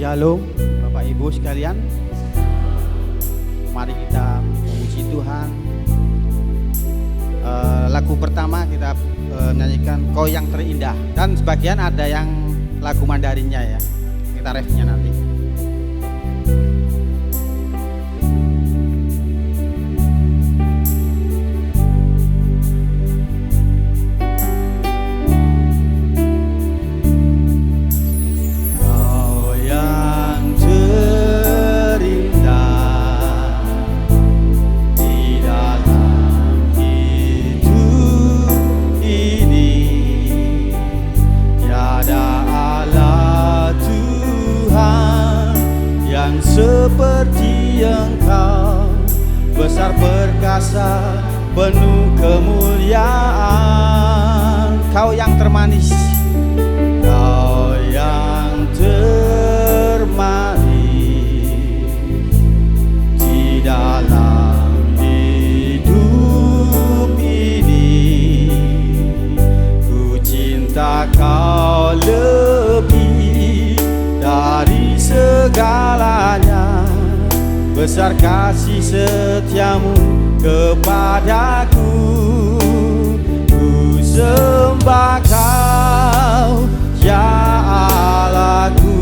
Shalom Bapak Ibu sekalian. Mari kita memuji Tuhan. Lagu pertama kita nyanyikan Kau Yang Terindah. Dan sebagian ada yang lagu Mandarinnya ya. Kita refnya nanti. Seperti Engkau, besar perkasa, penuh kemuliaan. Kau yang termanis, Kau yang termanis di dalam hidup ini. Ku cinta Kau lebih dari segalanya. Besar kasih setiamu kepadaku. Ku sembah Kau ya Allahku.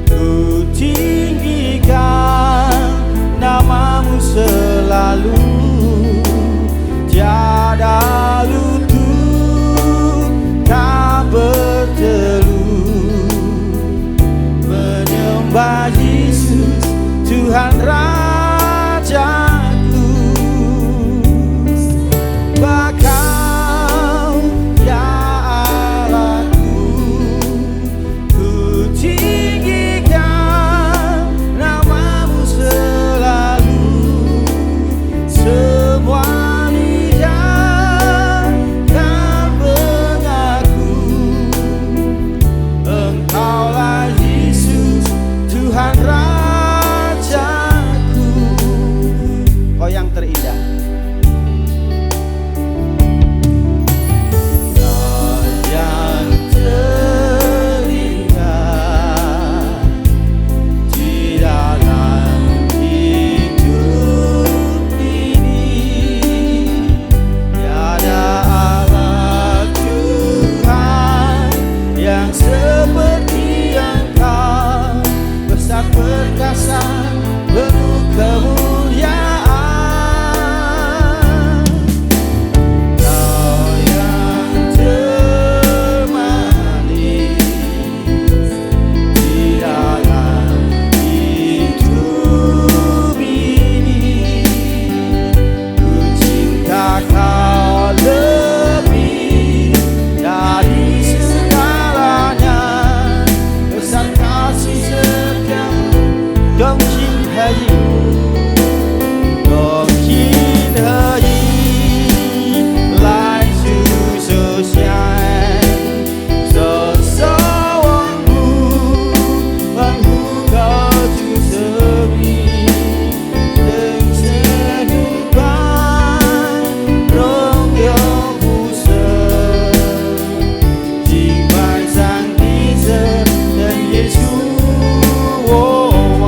Ku tinggikan namamu selalu. Tiada lutut tak bertelut menyembah Yesus Tuhan Rajaku. Kau ya Allahku. Ku tinggikan namamu selalu. Semua lidah kan mengaku Engkaulah Yesus Tuhan Rajaku. Kau yang terindah. Kau yang terindah di dalam hidup ini. Tiada Allah Tuhan yang seperti Engkau, besar perkasa, penuh kemuliaan. Kau yang termanis di dalam hidup ini. Ku cinta Kau lebih dari segalanya. Besar kasih setiamu. 用心合意，用心合意来诉说相爱，手手万物，万物高举生命，人生无关，荣耀不舍，尽管上帝神，人耶稣我望。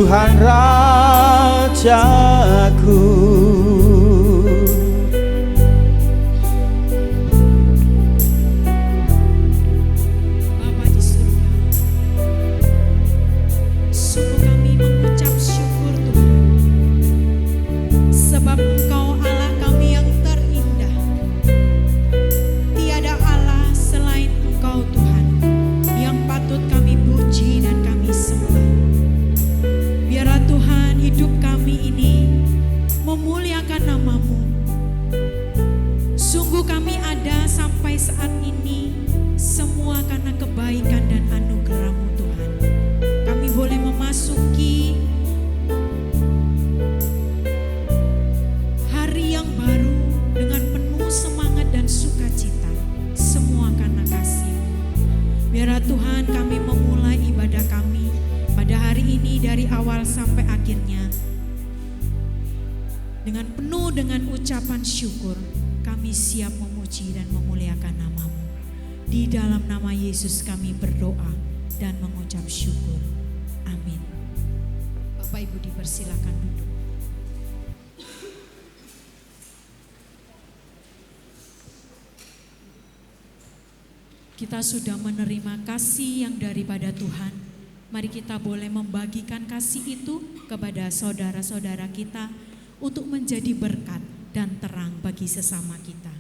Tuhan Rajaku. Bapa di surga, sungguh kami mengucap syukur Tuhan, sebab Engkau Allah kami yang terindah. Tiada Allah selain Engkau Tuhan, yang patut kami puji dan kami sembah. Biarlah Tuhan hidup kami ini memuliakan nama-Mu. Sungguh kami ada sampai saat ini semua karena kebaikan dan anugerah-Mu Tuhan. Kami boleh memasuki hari yang baru dengan penuh semangat dan sukacita. Semua karena kasih-Mu. Biarlah Tuhan kami memulai ibadah kami pada hari ini dari awal sampai akhirnya dengan penuh dengan ucapan syukur. Kami siap memuji dan memuliakan nama-Mu. Di dalam nama Yesus kami berdoa dan mengucap syukur. Amin. Bapak Ibu dipersilakan duduk. Kita sudah menerima kasih yang daripada Tuhan. Mari kita boleh membagikan kasih itu kepada saudara-saudara kita untuk menjadi berkat dan terang bagi sesama kita.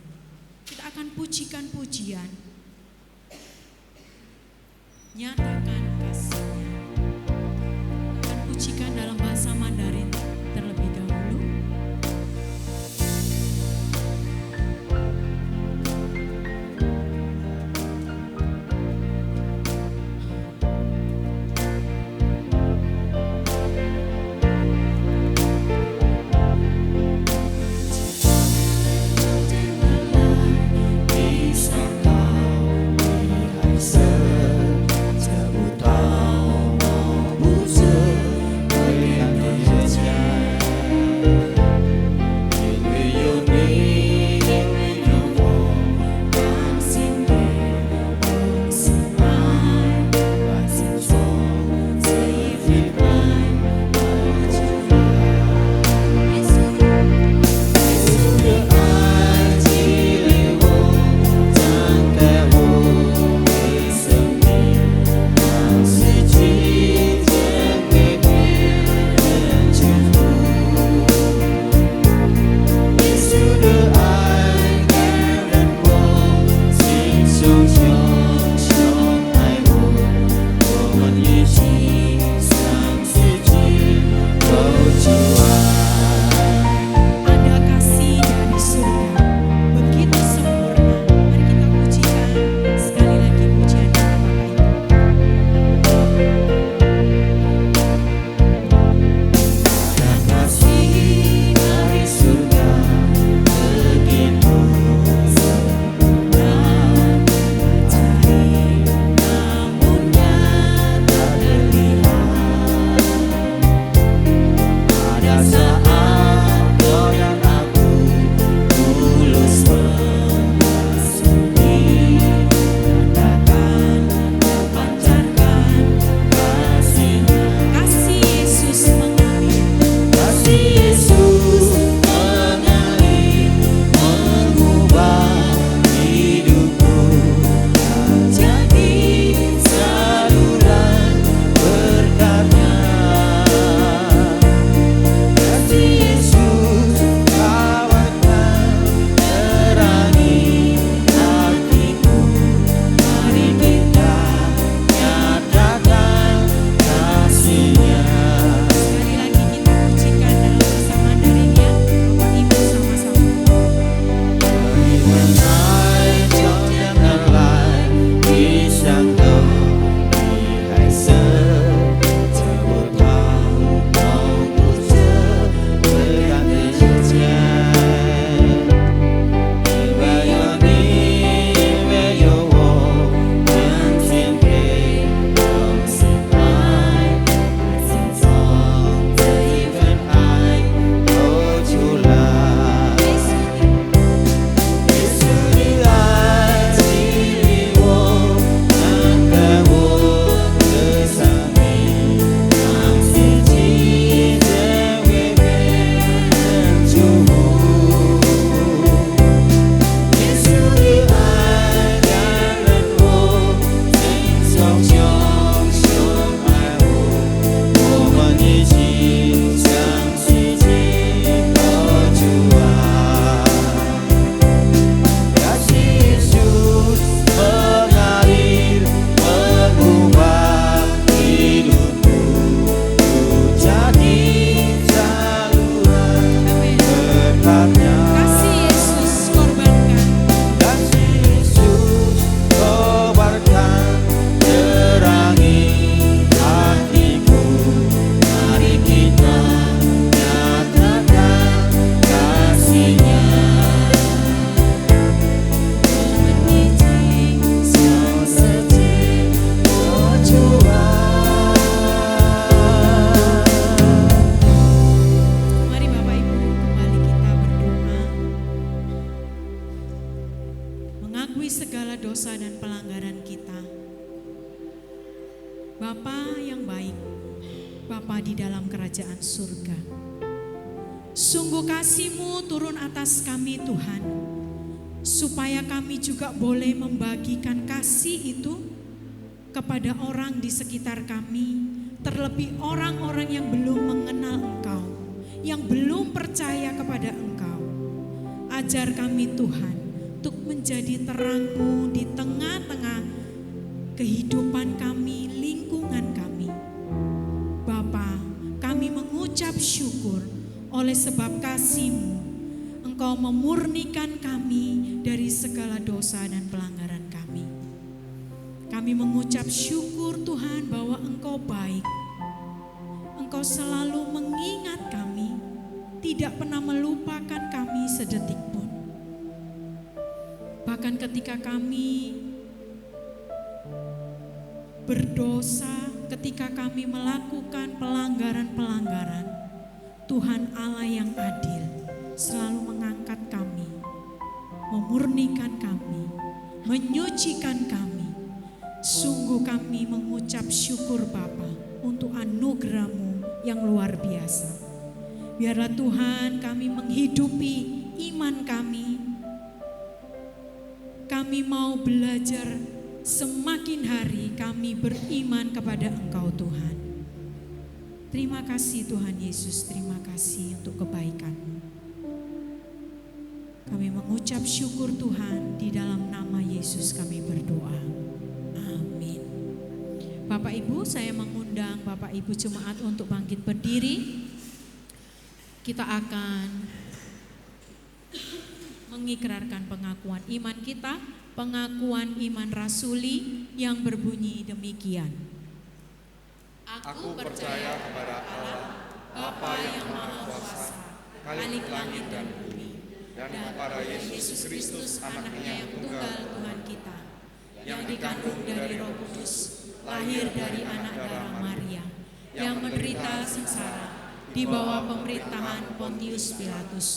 Kita akan pujikan pujian, nyatakan kasihnya. Kita akan pujikan dalam bahasa Mandarin terlebih dahulu. pelanggaran kita. Bapa yang baik, Bapa di dalam kerajaan surga, sungguh kasih-Mu turun atas kami Tuhan, supaya kami juga boleh membagikan kasih itu kepada orang di sekitar kami, terlebih orang-orang yang belum mengenal Engkau, yang belum percaya kepada Engkau. Ajar kami Tuhan untuk menjadi terang-Mu di tengah-tengah kehidupan kami, lingkungan kami. Bapa, kami mengucap syukur oleh sebab kasih-Mu. Engkau memurnikan kami dari segala dosa dan pelanggaran kami. Kami mengucap syukur Tuhan bahwa Engkau baik. Engkau selalu mengingat kami, tidak pernah melupakan kami sedetik pun. Bahkan ketika kami berdosa, ketika kami melakukan pelanggaran-pelanggaran, Tuhan Allah yang adil selalu mengangkat kami, memurnikan kami, menyucikan kami. Sungguh kami mengucap syukur Bapa untuk anugerah-Mu yang luar biasa. Biarlah Tuhan kami menghidupi iman kami. Kami mau belajar semakin hari kami beriman kepada Engkau Tuhan. Terima kasih Tuhan Yesus, terima kasih untuk kebaikan-Mu. Kami mengucap syukur Tuhan, di dalam nama Yesus kami berdoa. Amin. Bapak Ibu, saya mengundang Bapak Ibu jemaat untuk bangkit berdiri. Kita akan mengikrarkan pengakuan iman kita, pengakuan iman rasuli yang berbunyi demikian. Aku percaya kepada Allah, Bapa yang Maha Kuasa, Khalik langit dan bumi, dan kepada Yesus Kristus, Anaknya yang tunggal Tuhan kita, yang dikandung dari Roh Kudus, lahir dari anak darah Maria, yang menderita sengsara di bawah pemerintahan Pontius Pilatus,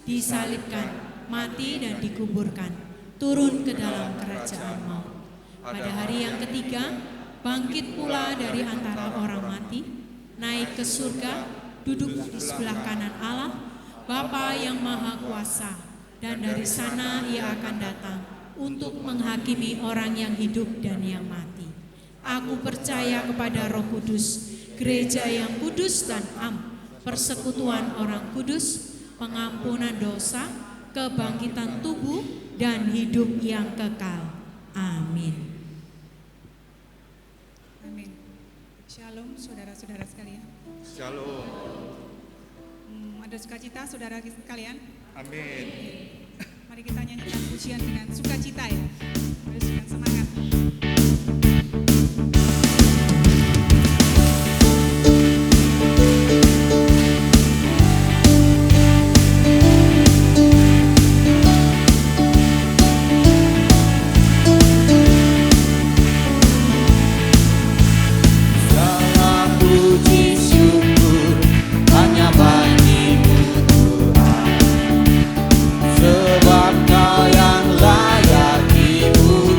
disalibkan, mati dan dikuburkan, turun ke dalam kerajaan maut. Pada hari yang ketiga, bangkit pula dari antara orang mati, naik ke surga, duduk di sebelah kanan Allah, Bapa yang Maha Kuasa, dan dari sana Ia akan datang untuk menghakimi orang yang hidup dan yang mati. Aku percaya kepada Roh Kudus, gereja yang kudus dan am, persekutuan orang kudus, pengampunan dosa, kebangkitan tubuh, dan hidup yang kekal. Amin. Amin. Shalom saudara-saudara sekalian. Shalom. Ada sukacita saudara sekalian? Amin. Mari kita nyanyikan pujian dengan sukacita ya. Terus dengan semangat. Sebab Kau yang layak dipuji.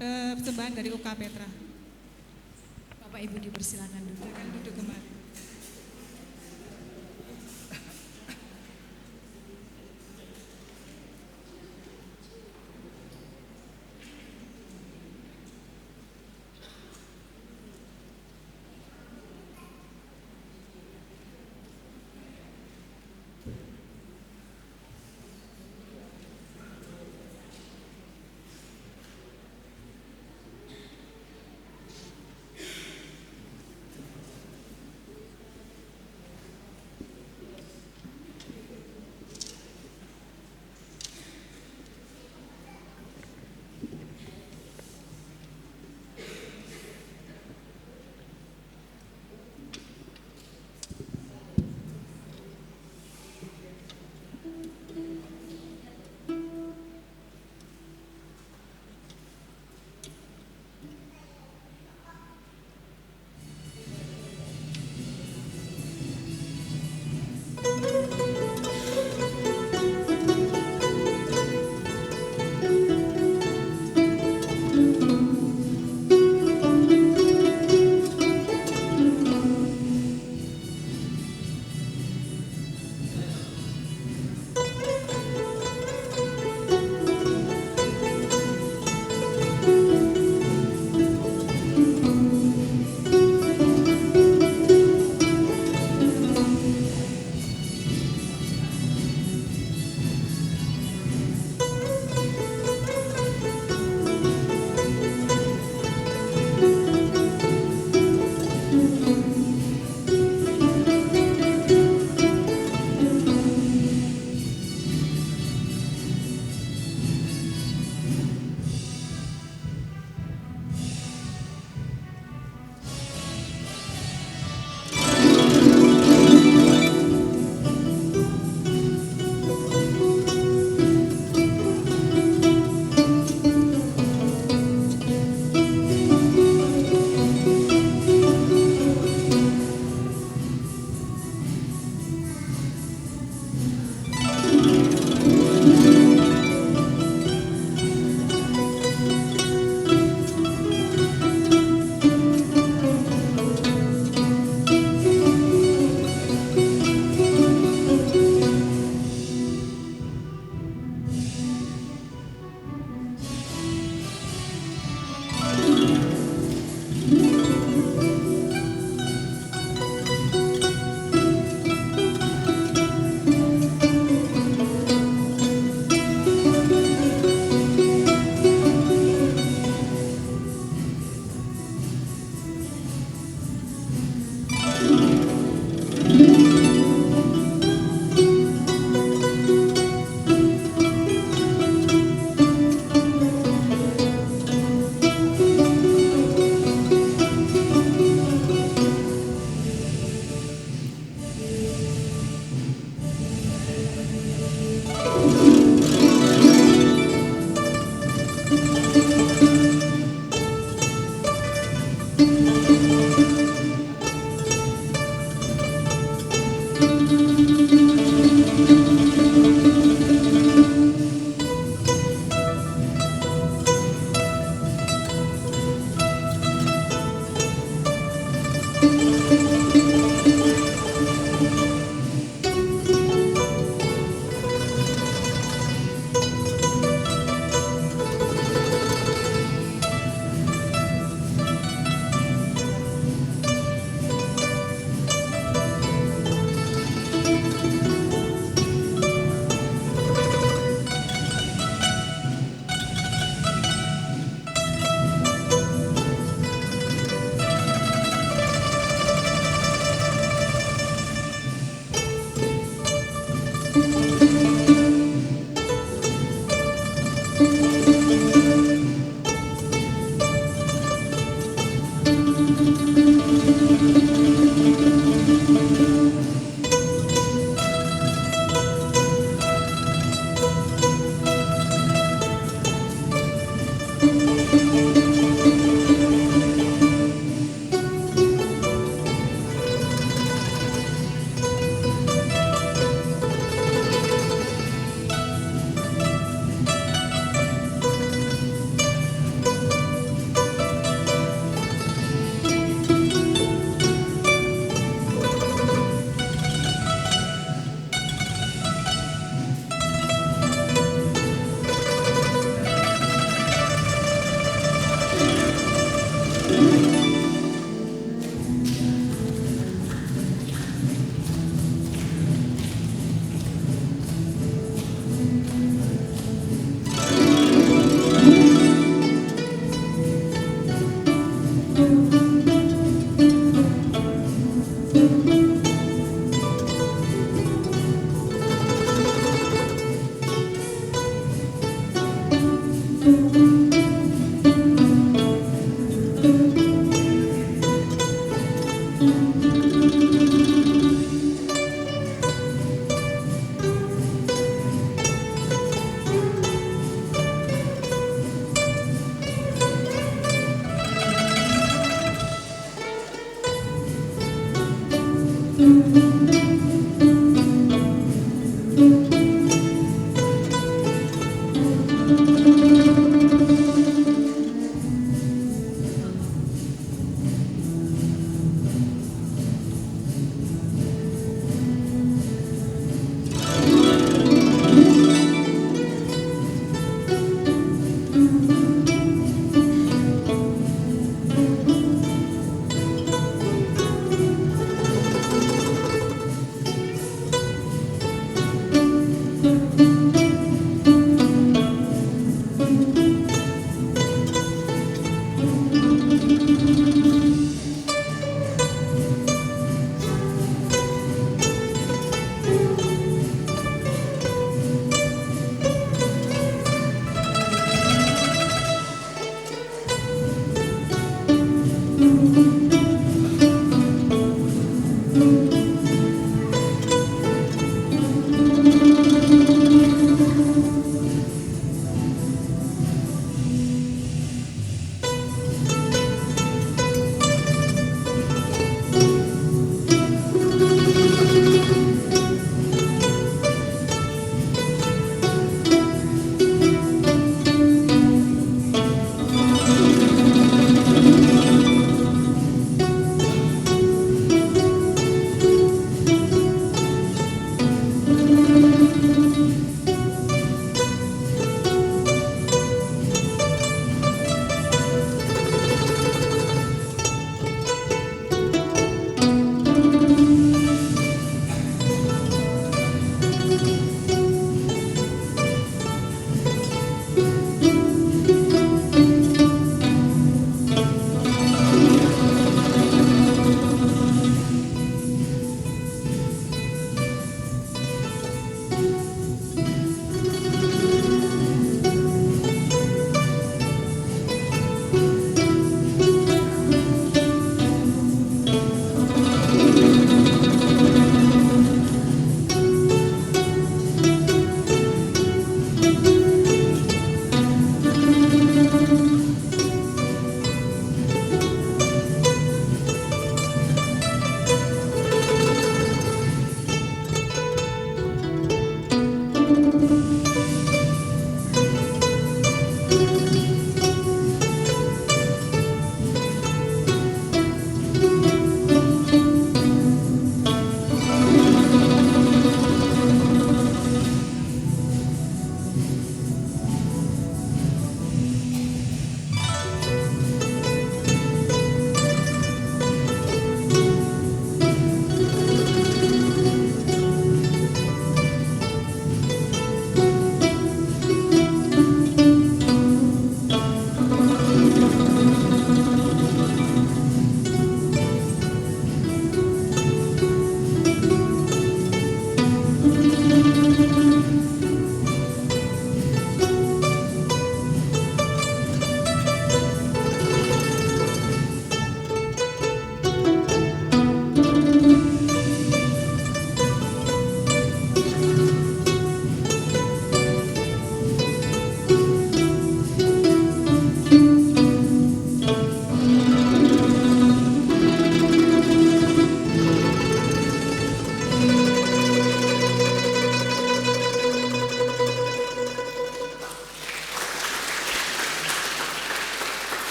persembahan dari UK Petra. Bapak Ibu dipersilakan dulu. Silakan duduk kembali.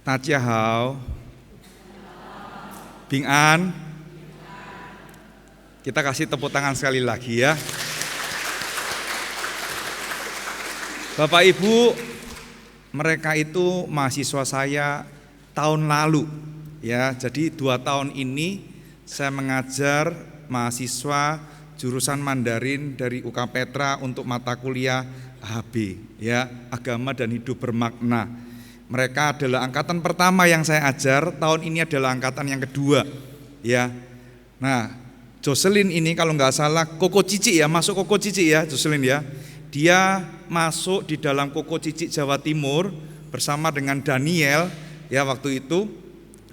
大家好, Bing An. Kita kasih tepuk tangan sekali lagi ya. Bapak Ibu, mereka itu mahasiswa saya tahun lalu ya. Jadi 2 tahun ini saya mengajar mahasiswa jurusan Mandarin dari UK Petra untuk mata kuliah HB ya, Agama dan Hidup Bermakna. Mereka adalah angkatan pertama yang saya ajar, tahun ini adalah angkatan yang kedua ya. Nah, Jocelyn ini kalau nggak salah Koko Cici ya, masuk Koko Cici ya Jocelyn ya. Dia masuk di dalam Koko Cici Jawa Timur bersama dengan Daniel ya waktu itu.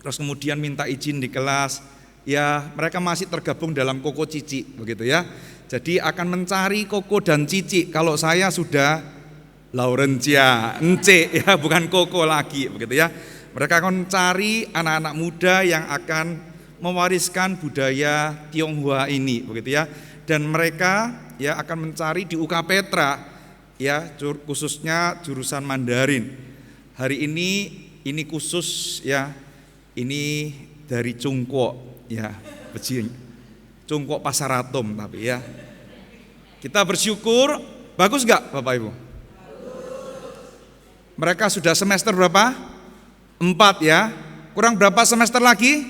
Terus kemudian minta izin di kelas ya, mereka masih tergabung dalam Koko Cici begitu ya. Jadi akan mencari Koko dan Cici. Kalau saya sudah Laurencia, Ence ya, bukan Koko lagi begitu ya. Mereka akan cari anak-anak muda yang akan mewariskan budaya Tionghoa ini begitu ya. Dan mereka ya akan mencari di UK Petra ya, khususnya jurusan Mandarin. Hari ini khusus ya. Ini dari Cungkok ya, Bejing. Cungkok Pasar Atom tapi ya. Kita bersyukur, bagus enggak Bapak Ibu? Mereka sudah semester berapa? 4 ya. Kurang berapa semester lagi?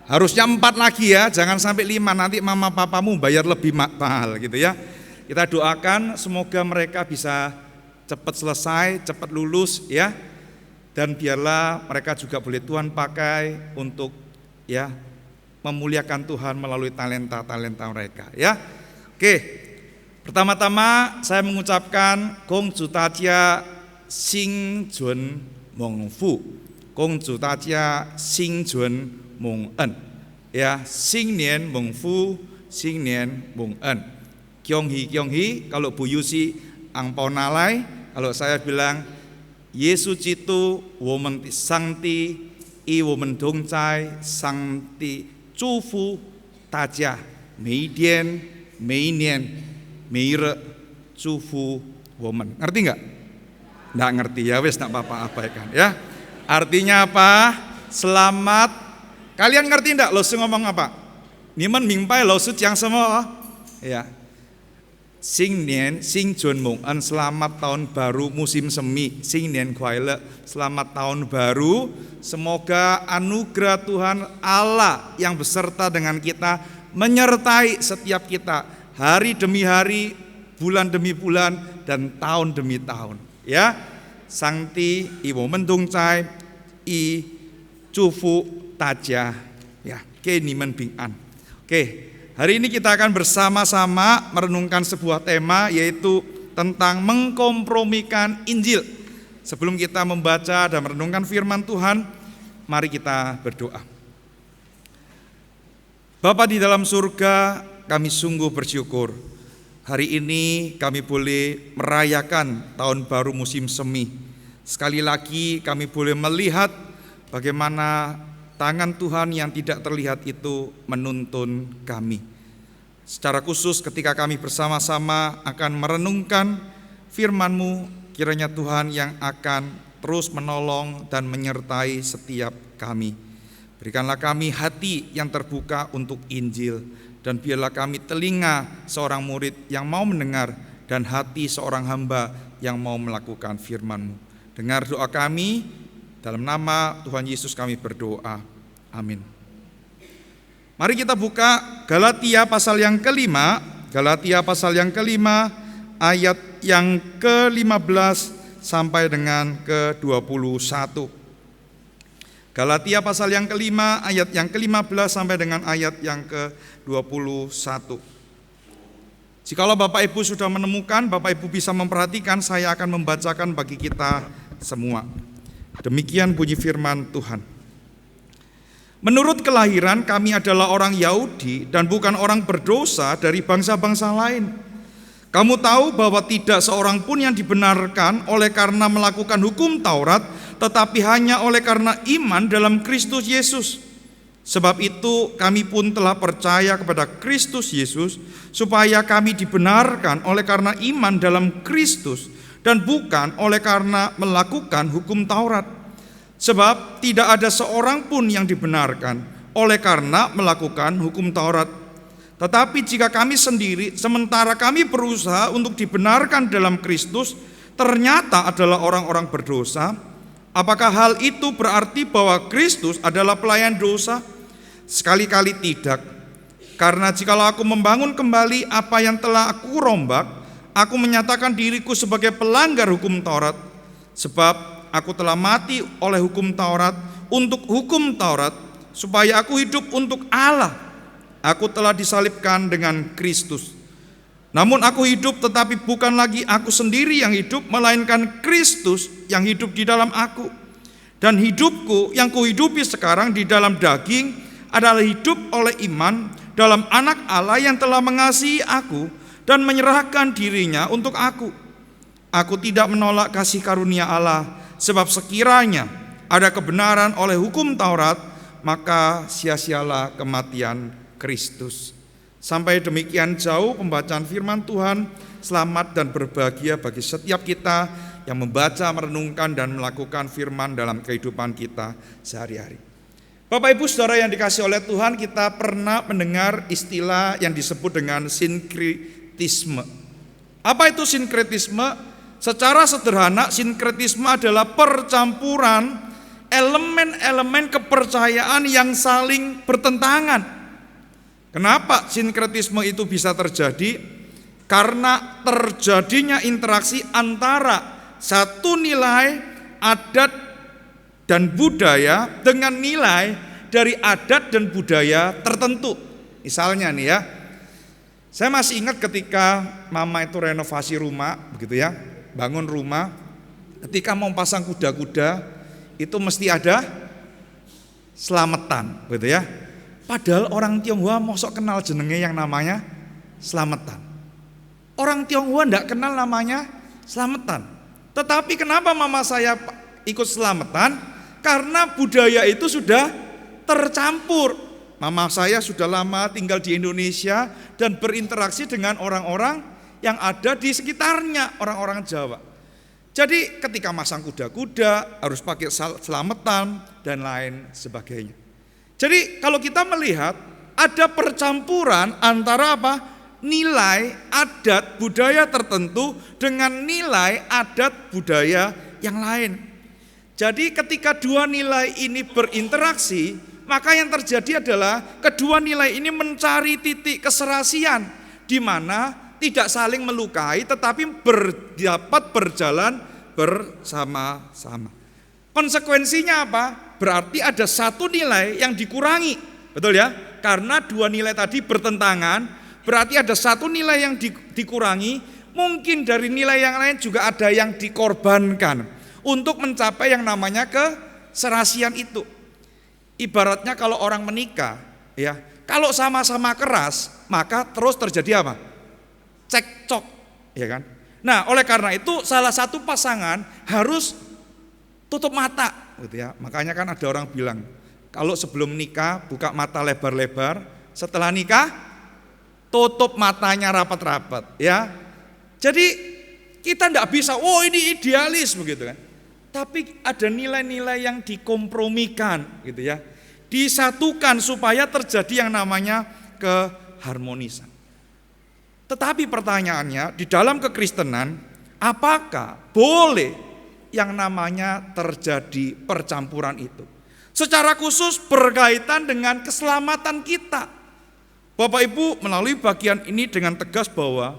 Harusnya 4 lagi ya, jangan sampai 5, nanti mama papamu bayar lebih mahal gitu ya. Kita doakan semoga mereka bisa cepat selesai, cepat lulus ya. Dan biarlah mereka juga boleh Tuhan pakai untuk ya memuliakan Tuhan melalui talenta-talenta mereka ya. Oke. Pertama-tama saya mengucapkan Gong Zhu Tajia Xing Jun Mong Fu, Gong Zhu Tajia Xing Jun Mong En. Ya, Xing Nian Mong Fu, Xing Nian Mong En. Kyong Hi, kalau Bu Yusi Angpao Nalai, kalau saya bilang Yesu Citu Women Sangti I Women Dongcai Sangti Zhu Fu Tajia Mei Dian Mei Nian Mei Re Zhu Fu Women. Ngerti enggak? Nggak ngerti ya, wes nggak apa-apa abaikan ya. Artinya apa? Selamat. Kalian ngerti enggak lo ngomong apa? Niman mingpai lo yang semua ya. Xing Nian Xing Jun Mong En, selamat tahun baru musim semi. Xing Nian Kuai Le, selamat tahun baru. Semoga anugerah Tuhan Allah yang beserta dengan kita menyertai setiap kita hari demi hari, bulan demi bulan, dan tahun demi tahun. Ya, Sangti Iwo Mendung Cai I Cufu Tajia ya, Ke Nimen Bing An. Oke, hari ini kita akan bersama-sama merenungkan sebuah tema, yaitu tentang mengkompromikan Injil. Sebelum kita membaca dan merenungkan firman Tuhan, mari kita berdoa. Bapa di dalam surga, kami sungguh bersyukur hari ini kami boleh merayakan tahun baru musim semi. Sekali lagi kami boleh melihat bagaimana tangan Tuhan yang tidak terlihat itu menuntun kami. Secara khusus ketika kami bersama-sama akan merenungkan firman-Mu, kiranya Tuhan yang akan terus menolong dan menyertai setiap kami. Berikanlah kami hati yang terbuka untuk Injil, dan biarlah kami telinga seorang murid yang mau mendengar dan hati seorang hamba yang mau melakukan firman-Mu. Dengar doa kami, dalam nama Tuhan Yesus kami berdoa. Amin. Mari kita buka Galatia pasal yang kelima, Galatia pasal yang kelima ayat yang ke-15 sampai dengan ke-21. Galatia pasal yang kelima, ayat yang ke-15 sampai dengan ayat yang ke-21. Jikalau Bapak Ibu sudah menemukan, Bapak Ibu bisa memperhatikan, saya akan membacakan bagi kita semua. Demikian bunyi firman Tuhan. Menurut kelahiran kami adalah orang Yahudi dan bukan orang berdosa dari bangsa-bangsa lain. Kamu tahu bahwa tidak seorang pun yang dibenarkan oleh karena melakukan hukum Taurat, tetapi hanya oleh karena iman dalam Kristus Yesus. Sebab itu kami pun telah percaya kepada Kristus Yesus, supaya kami dibenarkan oleh karena iman dalam Kristus, dan bukan oleh karena melakukan hukum Taurat. Sebab tidak ada seorang pun yang dibenarkan oleh karena melakukan hukum Taurat. Tetapi jika kami sendiri, sementara kami berusaha untuk dibenarkan dalam Kristus, ternyata adalah orang-orang berdosa, apakah hal itu berarti bahwa Kristus adalah pelayan dosa? Sekali-kali tidak. Karena jikalau aku membangun kembali apa yang telah aku rombak, aku menyatakan diriku sebagai pelanggar hukum Taurat. Sebab aku telah mati oleh hukum Taurat untuk hukum Taurat, supaya aku hidup untuk Allah. Aku telah disalibkan dengan Kristus. Namun aku hidup, tetapi bukan lagi aku sendiri yang hidup, melainkan Kristus yang hidup di dalam aku. Dan hidupku yang kuhidupi sekarang di dalam daging adalah hidup oleh iman dalam Anak Allah yang telah mengasihi aku dan menyerahkan dirinya untuk aku. Aku tidak menolak kasih karunia Allah, sebab sekiranya ada kebenaran oleh hukum Taurat, maka sia-sialah kematian Kristus. Sampai demikian jauh pembacaan firman Tuhan. Selamat dan berbahagia bagi setiap kita yang membaca, merenungkan, dan melakukan firman dalam kehidupan kita sehari-hari. Bapak Ibu Saudara yang dikasihi oleh Tuhan, kita pernah mendengar istilah yang disebut dengan sinkretisme. Apa itu sinkretisme? Secara sederhana, sinkretisme adalah percampuran elemen-elemen kepercayaan yang saling bertentangan. Kenapa sinkretisme itu bisa terjadi? Karena terjadinya interaksi antara satu nilai adat dan budaya dengan nilai dari adat dan budaya tertentu. Misalnya nih ya, saya masih ingat ketika mama itu renovasi rumah, begitu ya, bangun rumah, ketika mau pasang kuda-kuda itu mesti ada selamatan, begitu ya. Padahal orang Tionghoa mosok kenal jenenge yang namanya selamatan. Orang Tionghoa enggak kenal namanya selamatan. Tetapi kenapa mama saya ikut selamatan? Karena budaya itu sudah tercampur. Mama saya sudah lama tinggal di Indonesia dan berinteraksi dengan orang-orang yang ada di sekitarnya, orang-orang Jawa. Jadi ketika masang kuda-kuda harus pakai selamatan dan lain sebagainya. Jadi kalau kita melihat ada percampuran antara apa? Nilai adat budaya tertentu dengan nilai adat budaya yang lain. Jadi ketika dua nilai ini berinteraksi, maka yang terjadi adalah kedua nilai ini mencari titik keserasian di mana tidak saling melukai tetapi dapat berjalan bersama-sama. Konsekuensinya apa? Berarti ada satu nilai yang dikurangi, betul ya? Karena dua nilai tadi bertentangan, berarti ada satu nilai yang dikurangi. Mungkin dari nilai yang lain juga ada yang dikorbankan untuk mencapai yang namanya keserasian itu. Ibaratnya kalau orang menikah, ya, kalau sama-sama keras, maka terus terjadi apa? Cekcok, ya kan? Nah, oleh karena itu salah satu pasangan harus tutup mata. Gitu ya. Makanya kan ada orang bilang, kalau sebelum nikah buka mata lebar-lebar, setelah nikah tutup matanya rapat-rapat, ya. Jadi kita tidak bisa, oh ini idealis begitu kan. Tapi ada nilai-nilai yang dikompromikan, gitu ya. Disatukan supaya terjadi yang namanya keharmonisan. Tetapi pertanyaannya, di dalam kekristenan, apakah boleh yang namanya terjadi percampuran itu? Secara khusus berkaitan dengan keselamatan kita. Bapak Ibu melalui bagian ini dengan tegas bahwa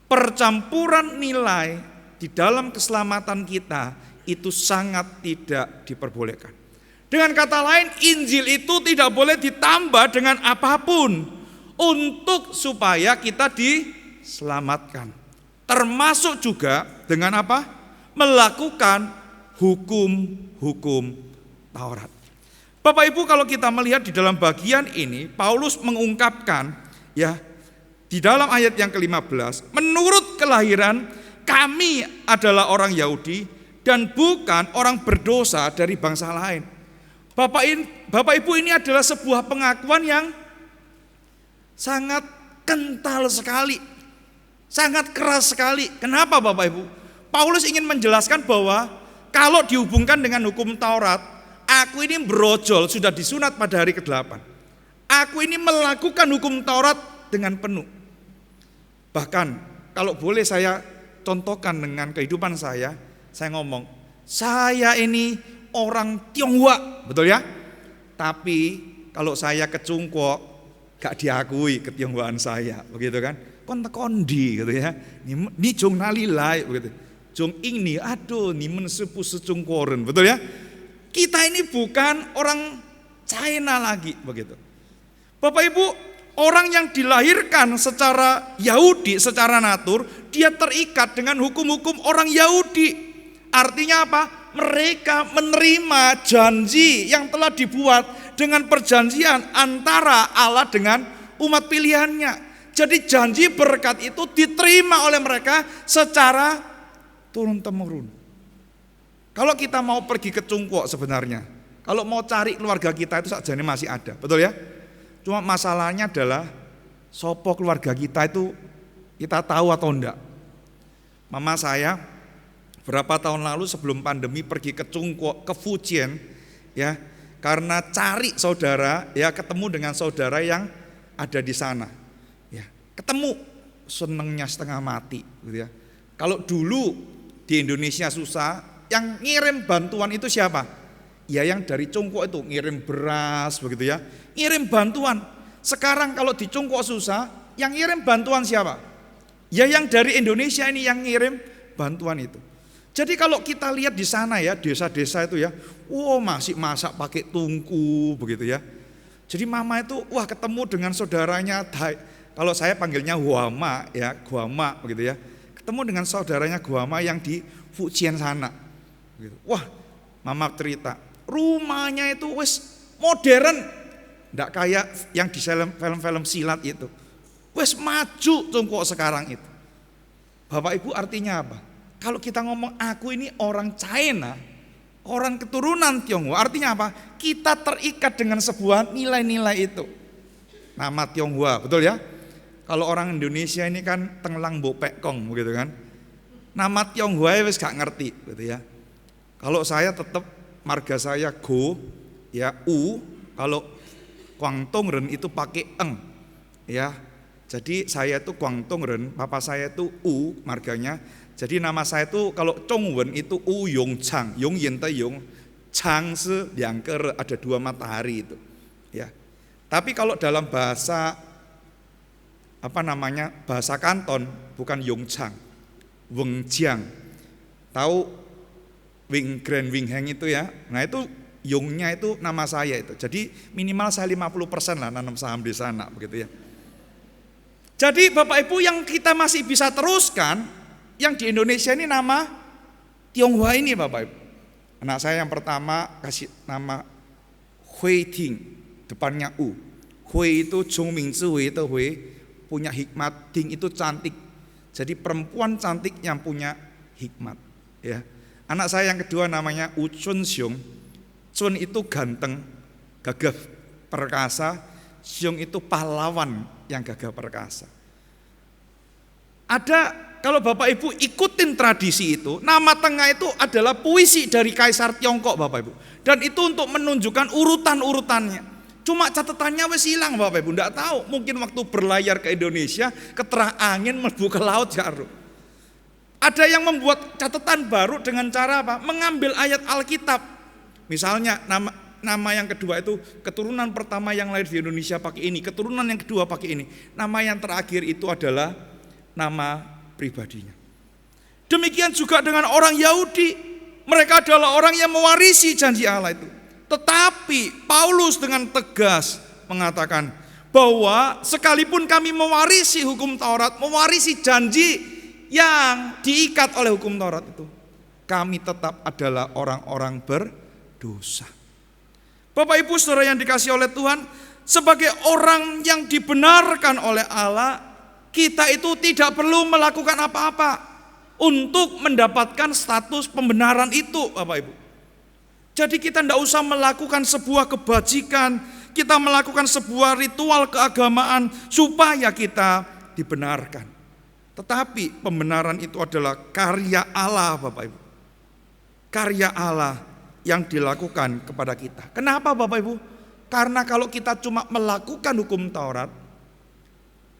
percampuran nilai di dalam keselamatan kita itu sangat tidak diperbolehkan. Dengan kata lain, Injil itu tidak boleh ditambah dengan apapun untuk supaya kita diselamatkan. Termasuk juga dengan apa? Melakukan hukum-hukum Taurat. Bapak Ibu, kalau kita melihat di dalam bagian ini, Paulus mengungkapkan ya di dalam ayat yang ke-15, menurut kelahiran kami adalah orang Yahudi dan bukan orang berdosa dari bangsa lain. Bapak Ibu, ini adalah sebuah pengakuan yang sangat kental sekali, sangat keras sekali. Kenapa Bapak Ibu? Paulus ingin menjelaskan bahwa kalau dihubungkan dengan hukum Taurat, aku ini brojol, sudah disunat pada hari ke-8. Aku ini melakukan hukum Taurat dengan penuh. Bahkan kalau boleh saya contohkan dengan kehidupan saya ngomong, saya ini orang Tionghoa, betul ya? Tapi kalau saya ke Cungkok, gak diakui ketionghoaan saya, begitu kan? Kondi gitu ya. Ni jong nalilai begitu. Jong ini aduh ni mensepu secungkoren, betul ya? Kita ini bukan orang China lagi begitu. Bapak Ibu, orang yang dilahirkan secara Yahudi, secara natur, dia terikat dengan hukum-hukum orang Yahudi. Artinya apa? Mereka menerima janji yang telah dibuat dengan perjanjian antara Allah dengan umat pilihannya. Jadi janji berkat itu diterima oleh mereka secara turun-temurun. Kalau kita mau pergi ke Cungkok sebenarnya, kalau mau cari keluarga kita itu sakjane masih ada, betul ya? Cuma masalahnya adalah sopo keluarga kita itu kita tahu atau enggak. Mama saya berapa tahun lalu sebelum pandemi pergi ke Cungkok, ke Fujian ya, karena cari saudara, ya ketemu dengan saudara yang ada di sana. Ya, ketemu, senengnya setengah mati gitu ya. Kalau dulu di Indonesia susah, yang ngirim bantuan itu siapa? Ya yang dari Cungkok itu ngirim beras begitu ya, ngirim bantuan. Sekarang kalau di Cungkok susah, yang ngirim bantuan siapa? Ya yang dari Indonesia ini yang ngirim bantuan itu. Jadi kalau kita lihat di sana ya, desa-desa itu ya, masih masak pakai tungku begitu ya. Jadi mama itu ketemu dengan saudaranya, kalau saya panggilnya Guama ya, Guama begitu ya. Ketemu dengan saudaranya Guama yang di Fujian sana. Gitu. Mama cerita, rumahnya itu wis modern, ndak kayak yang di film-film silat itu. Wis maju Cungkok sekarang itu. Bapak Ibu, artinya apa? Kalau kita ngomong aku ini orang China, orang keturunan Tionghoa, artinya apa? Kita terikat dengan sebuah nilai-nilai itu. Nama Tionghoa, betul ya? Kalau orang Indonesia ini kan tenglang bopek kong begitu kan. Nama Tionghoa wis gak ngerti gitu ya. Kalau saya tetap marga saya Go ya U, kalau Guangdongren itu pakai eng ya. Jadi saya itu Guangdongren, papa saya itu U marganya. Jadi nama saya itu kalau Zhongwen itu U Yong Chang, Yong Yin Tai Yong, Chang Se Liang Ke, ada dua matahari itu. Ya. Tapi kalau dalam bahasa bahasa Kanton bukan Yong Chang, Weng Jiang. Tahu Wing Grand Wing Heng itu ya. Nah itu Yongnya itu nama saya itu. Jadi minimal saya 50% lah nanam saham di sana begitu ya. Jadi Bapak Ibu yang kita masih bisa teruskan, yang di Indonesia ini nama Tionghoa ini Bapak Ibu. Anak saya yang pertama kasih nama Hui Ting, depannya U. Hui itu Zhong Ming Zhi Hui itu Hui, punya hikmat, Ting itu cantik. Jadi perempuan cantik yang punya hikmat ya. Anak saya yang kedua namanya U Chun Xiong. Chun itu ganteng, gagah perkasa, Xiong itu pahlawan yang gagah perkasa. Ada, kalau Bapak Ibu ikutin tradisi itu, nama tengah itu adalah puisi dari Kaisar Tiongkok Bapak Ibu. Dan itu untuk menunjukkan urutan-urutannya. Cuma catatannya wes hilang Bapak Ibu, enggak tahu. Mungkin waktu berlayar ke Indonesia, keterah angin melbu ke laut jarum. Ada yang membuat catatan baru dengan cara apa? Mengambil ayat Alkitab. Misalnya nama yang kedua itu keturunan pertama yang lahir di Indonesia pakai ini, keturunan yang kedua pakai ini. Nama yang terakhir itu adalah nama pribadinya. Demikian juga dengan orang Yahudi. Mereka adalah orang yang mewarisi janji Allah itu. Tetapi Paulus dengan tegas mengatakan bahwa sekalipun kami mewarisi hukum Taurat, mewarisi janji yang diikat oleh hukum Taurat itu, kami tetap adalah orang-orang berdosa. Bapak Ibu Saudara yang dikasihi oleh Tuhan, sebagai orang yang dibenarkan oleh Allah, kita itu tidak perlu melakukan apa-apa untuk mendapatkan status pembenaran itu, Bapak Ibu. Jadi kita tidak usah melakukan sebuah kebajikan, kita melakukan sebuah ritual keagamaan supaya kita dibenarkan. Tetapi pembenaran itu adalah karya Allah, Bapak Ibu. Karya Allah yang dilakukan kepada kita. Kenapa Bapak Ibu? Karena kalau kita cuma melakukan hukum Taurat,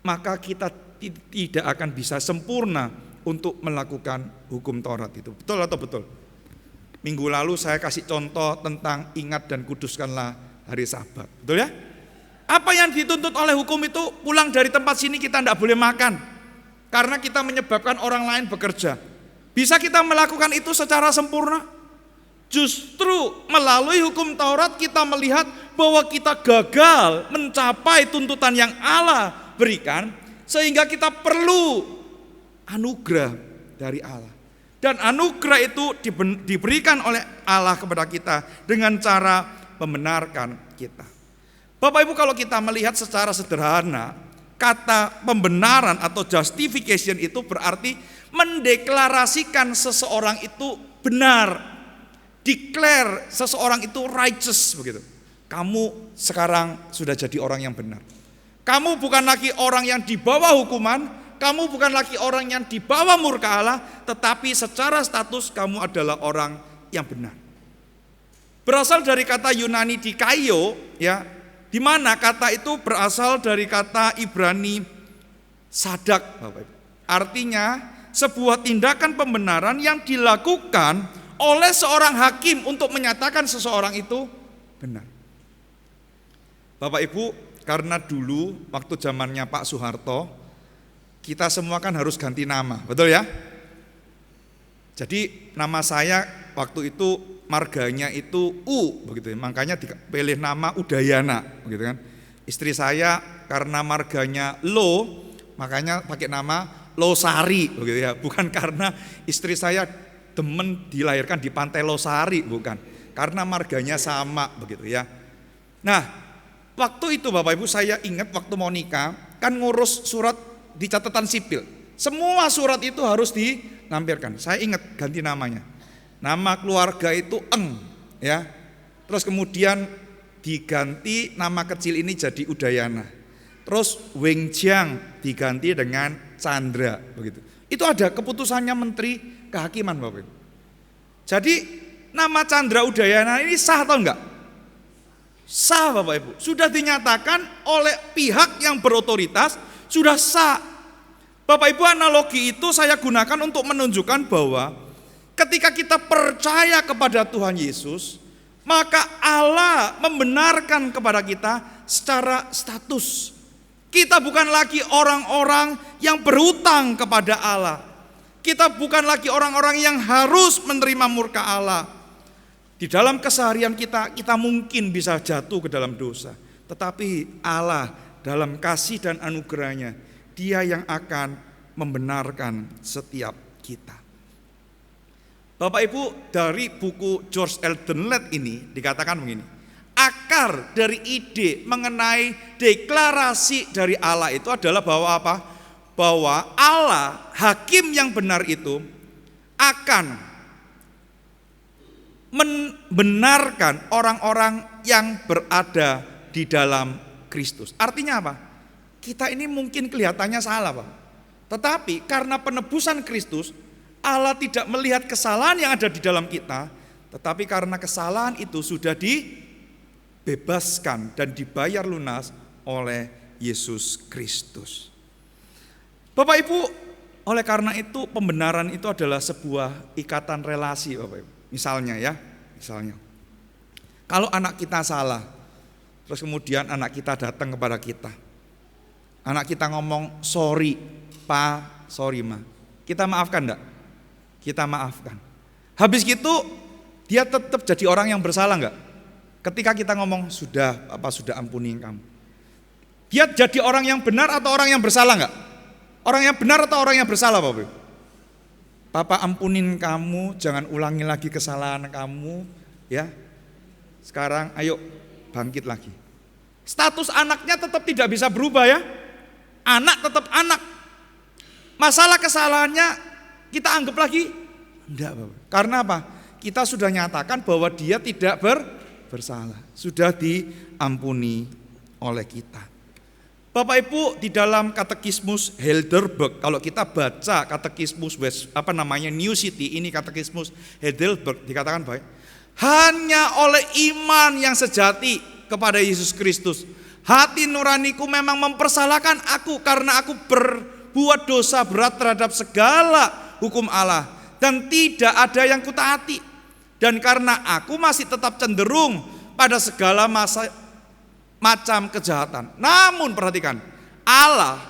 maka kita tidak akan bisa sempurna untuk melakukan hukum Taurat itu. Betul atau betul? Minggu lalu saya kasih contoh tentang ingat dan kuduskanlah hari Sabat. Betul ya? Apa yang dituntut oleh hukum itu, pulang dari tempat sini kita tidak boleh makan. Karena kita menyebabkan orang lain bekerja. Bisa kita melakukan itu secara sempurna? Justru melalui hukum Taurat kita melihat bahwa kita gagal mencapai tuntutan yang Allah berikan, sehingga kita perlu anugerah dari Allah. Dan anugerah itu diberikan oleh Allah kepada kita dengan cara membenarkan kita. Bapak Ibu, kalau kita melihat secara sederhana, kata pembenaran atau justification itu berarti mendeklarasikan seseorang itu benar. Declare seseorang itu righteous begitu. Kamu sekarang sudah jadi orang yang benar. Kamu bukan lagi orang yang di bawah hukuman, kamu bukan lagi orang yang di bawah murka Allah, tetapi secara status kamu adalah orang yang benar. Berasal dari kata Yunani dikaio, ya, di mana kata itu berasal dari kata Ibrani sadak, Bapak Ibu. Artinya sebuah tindakan pembenaran yang dilakukan oleh seorang hakim untuk menyatakan seseorang itu benar. Bapak Ibu, karena dulu waktu zamannya Pak Soeharto, kita semua kan harus ganti nama, betul ya? Jadi nama saya waktu itu marganya itu U, begitu ya. Makanya dipilih nama Udayana, begitu kan? Istri saya karena marganya Lo, makanya pakai nama Losari, begitu ya. Bukan karena istri saya demen dilahirkan di Pantai Losari, bukan. Karena marganya sama, begitu ya. Nah, waktu itu Bapak Ibu saya ingat waktu mau nikah, kan ngurus surat di catatan sipil. Semua surat itu harus dilampirkan. Saya ingat ganti namanya. Nama keluarga itu Eng, ya. Terus kemudian diganti nama kecil ini jadi Udayana. Terus Wengjang diganti dengan Chandra, begitu. Itu ada keputusannya Menteri Kehakiman, Bapak Ibu. Jadi nama Chandra Udayana ini sah atau enggak? Sah, Bapak Ibu. Sudah dinyatakan oleh pihak yang berotoritas, sudah sah. Bapak Ibu, analogi itu saya gunakan untuk menunjukkan bahwa ketika kita percaya kepada Tuhan Yesus, maka Allah membenarkan kepada kita secara status. Kita bukan lagi orang-orang yang berhutang kepada Allah. Kita bukan lagi orang-orang yang harus menerima murka Allah. Di dalam keseharian kita mungkin bisa jatuh ke dalam dosa. Tetapi Allah dalam kasih dan anugerahnya, Dia yang akan membenarkan setiap kita. Bapak Ibu, dari buku George Eldon Ladd ini dikatakan begini. Akar dari ide mengenai deklarasi dari Allah itu adalah bahwa apa? Bahwa Allah, hakim yang benar itu akan membenarkan orang-orang yang berada di dalam Kristus. Artinya apa? Kita ini mungkin kelihatannya salah, Pak. Tetapi karena penebusan Kristus, Allah tidak melihat kesalahan yang ada di dalam kita, tetapi karena kesalahan itu sudah dibebaskan dan dibayar lunas oleh Yesus Kristus. Bapak Ibu, oleh karena itu pembenaran itu adalah sebuah ikatan relasi, Bapak Ibu. Misalnya kalau anak kita salah, terus kemudian anak kita datang kepada kita, anak kita ngomong sorry Pa, sorry Ma, kita maafkan enggak? Kita maafkan. Habis gitu dia tetap jadi orang yang bersalah enggak? Ketika kita ngomong sudah ampuni kamu, dia jadi orang yang benar atau orang yang bersalah enggak? Orang yang benar atau orang yang bersalah Bapak Ibu? Papa ampunin kamu, jangan ulangi lagi kesalahan kamu ya. Sekarang ayo bangkit lagi. Status anaknya tetap tidak bisa berubah ya. Anak tetap anak. Masalah kesalahannya kita anggap lagi enggak Bapak. Karena apa? Kita sudah nyatakan bahwa dia tidak bersalah. Sudah diampuni oleh kita. Bapak Ibu, di dalam Katekismus Heidelberg, kalau kita baca Katekismus New City, ini Katekismus Heidelberg dikatakan baik. Hanya oleh iman yang sejati kepada Yesus Kristus, hati nuraniku memang mempersalahkan aku karena aku berbuat dosa berat terhadap segala hukum Allah dan tidak ada yang kutaati. Dan karena aku masih tetap cenderung pada segala macam kejahatan. Namun perhatikan, Allah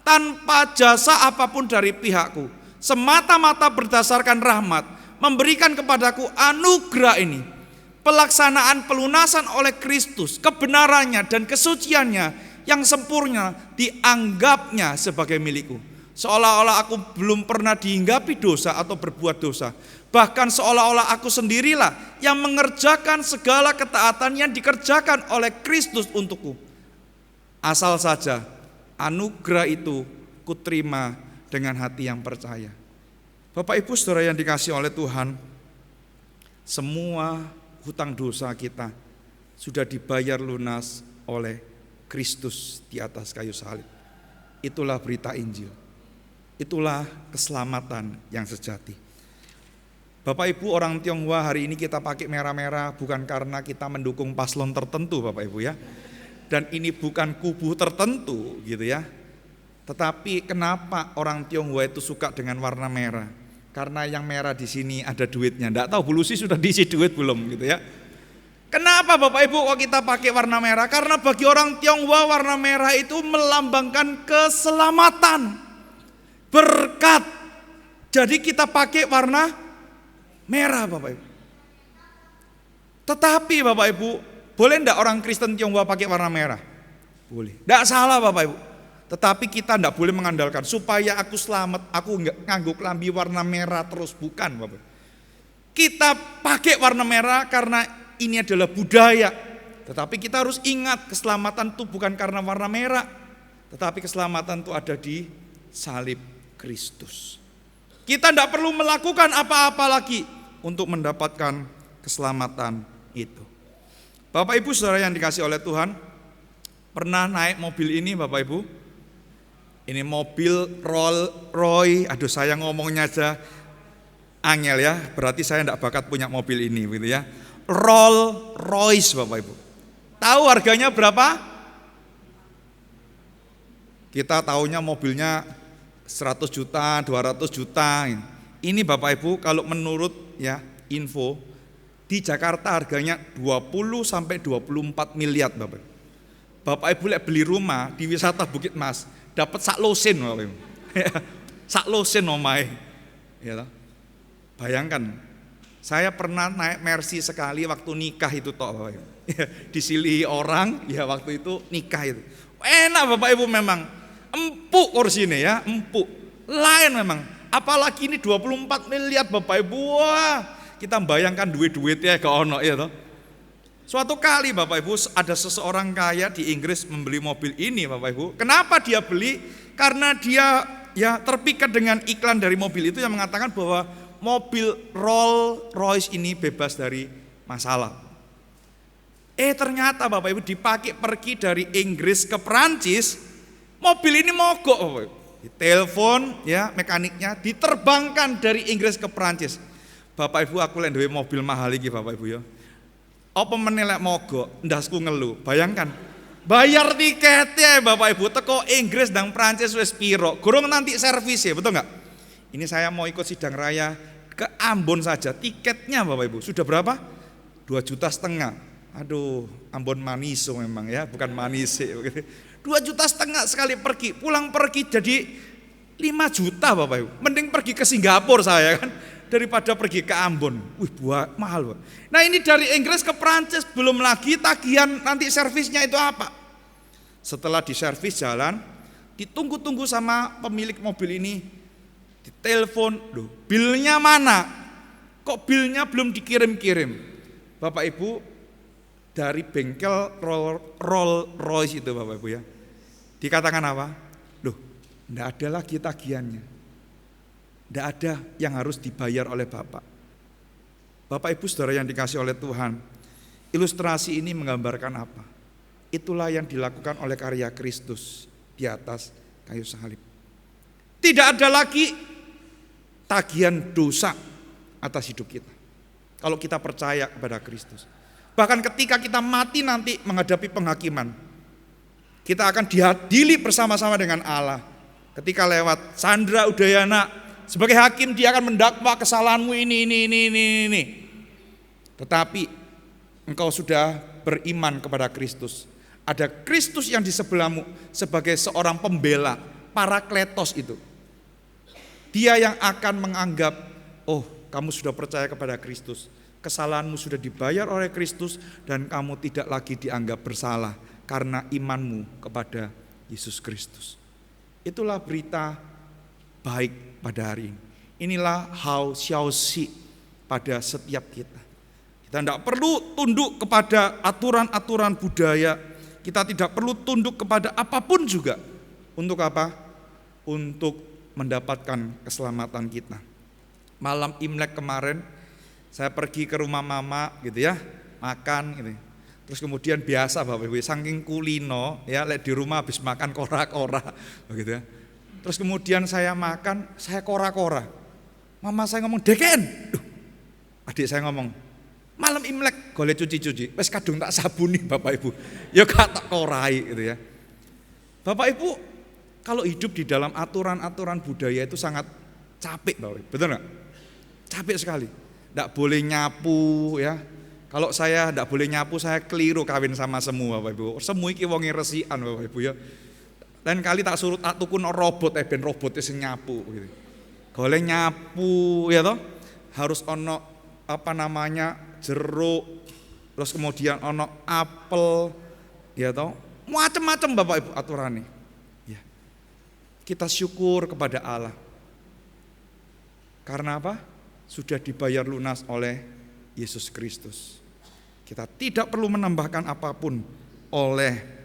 tanpa jasa apapun dari pihakku, semata-mata berdasarkan rahmat, memberikan kepadaku anugerah ini, pelaksanaan pelunasan oleh Kristus, kebenarannya dan kesuciannya yang sempurna dianggapnya sebagai milikku. Seolah-olah aku belum pernah dihinggapi dosa atau berbuat dosa. Bahkan seolah-olah aku sendirilah yang mengerjakan segala ketaatan yang dikerjakan oleh Kristus untukku. Asal saja anugerah itu kuterima dengan hati yang percaya. Bapak Ibu Saudara yang dikasihi oleh Tuhan, semua hutang dosa kita sudah dibayar lunas oleh Kristus di atas kayu salib. Itulah berita Injil. Itulah keselamatan yang sejati. Bapak Ibu, orang Tionghoa hari ini kita pakai merah-merah bukan karena kita mendukung paslon tertentu Bapak Ibu ya. Dan ini bukan kubu tertentu gitu ya. Tetapi kenapa orang Tionghoa itu suka dengan warna merah? Karena yang merah di sini ada duitnya. Enggak tahu Bu Lucy sudah diisi duit belum gitu ya. Kenapa Bapak Ibu kok kita pakai warna merah? Karena bagi orang Tionghoa warna merah itu melambangkan keselamatan, berkat. Jadi kita pakai warna merah Bapak Ibu. Tetapi Bapak Ibu, boleh enggak orang Kristen Tionghoa pakai warna merah? Boleh. Enggak salah Bapak Ibu. Tetapi kita enggak boleh mengandalkan supaya aku selamat, aku enggak nganggo klambi warna merah terus, bukan Bapak Ibu. Kita pakai warna merah karena ini adalah budaya. Tetapi kita harus ingat keselamatan itu bukan karena warna merah, tetapi keselamatan itu ada di salib Kristus. Kita tidak perlu melakukan apa-apa lagi untuk mendapatkan keselamatan itu. Bapak Ibu Saudara yang dikasihi oleh Tuhan, pernah naik mobil ini Bapak Ibu? Ini mobil Rolls Royce, aduh saya ngomongnya aja angel ya, berarti saya tidak bakat punya mobil ini gitu ya. Rolls Royce Bapak Ibu. Tahu harganya berapa? Kita tahunya mobilnya 100 juta, 200 juta. Ini Bapak Ibu kalau menurut ya info di Jakarta harganya 20 sampai 24 miliar Bapak Ibu. Bapak Ibu beli rumah di wisata Bukit Mas, dapat sak losen Bapak Ibu. Sak losen omahe. Ya, bayangkan, saya pernah naik Mercy sekali waktu nikah itu toh Bapak Ibu. Disilihi orang, ya waktu itu nikah itu. Enak Bapak Ibu memang, empuk kursinya ya, empuk. Lain memang, apalagi ini 24 miliar Bapak Ibu. Wah, kita bayangkan duit-duitnya ke ono ya toh. Suatu kali Bapak Ibu ada seseorang kaya di Inggris membeli mobil ini Bapak Ibu. Kenapa dia beli? Karena dia ya terpikat dengan iklan dari mobil itu yang mengatakan bahwa mobil Rolls Royce ini bebas dari masalah. Ternyata Bapak Ibu dipakai pergi dari Inggris ke Perancis, mobil ini mogok Bapak Ibu. Ditelepon ya mekaniknya, diterbangkan dari Inggris ke Perancis. Bapak Ibu aku lek duwe mobil mahal iki Bapak Ibu ya. Apa meneh lek mogok, ndasku ngeluh. Bayangkan, bayar tiketnya Bapak Ibu teko Inggris dan Perancis wis piro? Gurung nanti servis ya, betul enggak? Ini saya mau ikut sidang raya ke Ambon saja, tiketnya Bapak Ibu sudah berapa? 2,5 juta. Aduh, Ambon Maniso memang ya, bukan Manise. 2,5 juta sekali pergi, pulang pergi jadi 5 juta Bapak Ibu. Mending pergi ke Singapura saya kan, daripada pergi ke Ambon. Wih, mahal. Nah, ini dari Inggris ke Prancis, belum lagi tagihan nanti servisnya itu apa. Setelah diservis jalan, ditunggu-tunggu sama pemilik mobil ini, ditelepon, loh, bilnya mana? Kok bilnya belum dikirim-kirim? Bapak Ibu, dari bengkel Rolls Royce itu Bapak Ibu ya, dikatakan apa? Loh, enggak ada lagi tagihannya. Enggak ada yang harus dibayar oleh Bapak. Bapak Ibu Saudara yang dikasih oleh Tuhan, ilustrasi ini menggambarkan apa? Itulah yang dilakukan oleh karya Kristus di atas kayu salib. Tidak ada lagi tagihan dosa atas hidup kita kalau kita percaya kepada Kristus. Bahkan ketika kita mati nanti menghadapi penghakiman, kita akan diadili bersama-sama dengan Allah. Ketika lewat Chandra Udayana sebagai hakim, dia akan mendakwa kesalahanmu ini. Tetapi engkau sudah beriman kepada Kristus. Ada Kristus yang di sebelahmu sebagai seorang pembela, Parakletos itu. Dia yang akan menganggap, oh, kamu sudah percaya kepada Kristus, kesalahanmu sudah dibayar oleh Kristus, dan kamu tidak lagi dianggap bersalah karena imanmu kepada Yesus Kristus. Itulah berita baik pada hari ini. Inilah how shall see pada setiap kita. Kita tidak perlu tunduk kepada aturan-aturan budaya. Kita tidak perlu tunduk kepada apapun juga. Untuk apa? Untuk mendapatkan keselamatan kita. Malam Imlek kemarin saya pergi ke rumah mama gitu ya, makan gitu. Terus kemudian biasa Bapak Ibu, saking kulino ya, di rumah habis makan kora-kora begitu ya. Terus kemudian saya makan, saya kora-kora. Mama saya ngomong, "Deken." Duh, adik saya ngomong, "Malam Imlek golek cuci-cuci, wis kadung tak sabuni Bapak Ibu." Ya gak tak korai gitu ya. Bapak Ibu, kalau hidup di dalam aturan-aturan budaya itu sangat capek Bapak Ibu, betul enggak? Capek sekali. Enggak boleh nyapu ya. Kalau saya enggak boleh nyapu, saya keliru kawin sama semu Bapak Ibu. Semu iki wonge resikan Bapak Ibu ya. Lain kali tak suruh tak tukun robot ben robotnya sing nyapu gitu. Goleh nyapu ya toh, harus ono apa namanya jeruk, terus kemudian ono apel ya toh, macam-macam Bapak Ibu aturannya. Ya. Kita syukur kepada Allah. Karena apa? Sudah dibayar lunas oleh Yesus Kristus. Kita tidak perlu menambahkan apapun oleh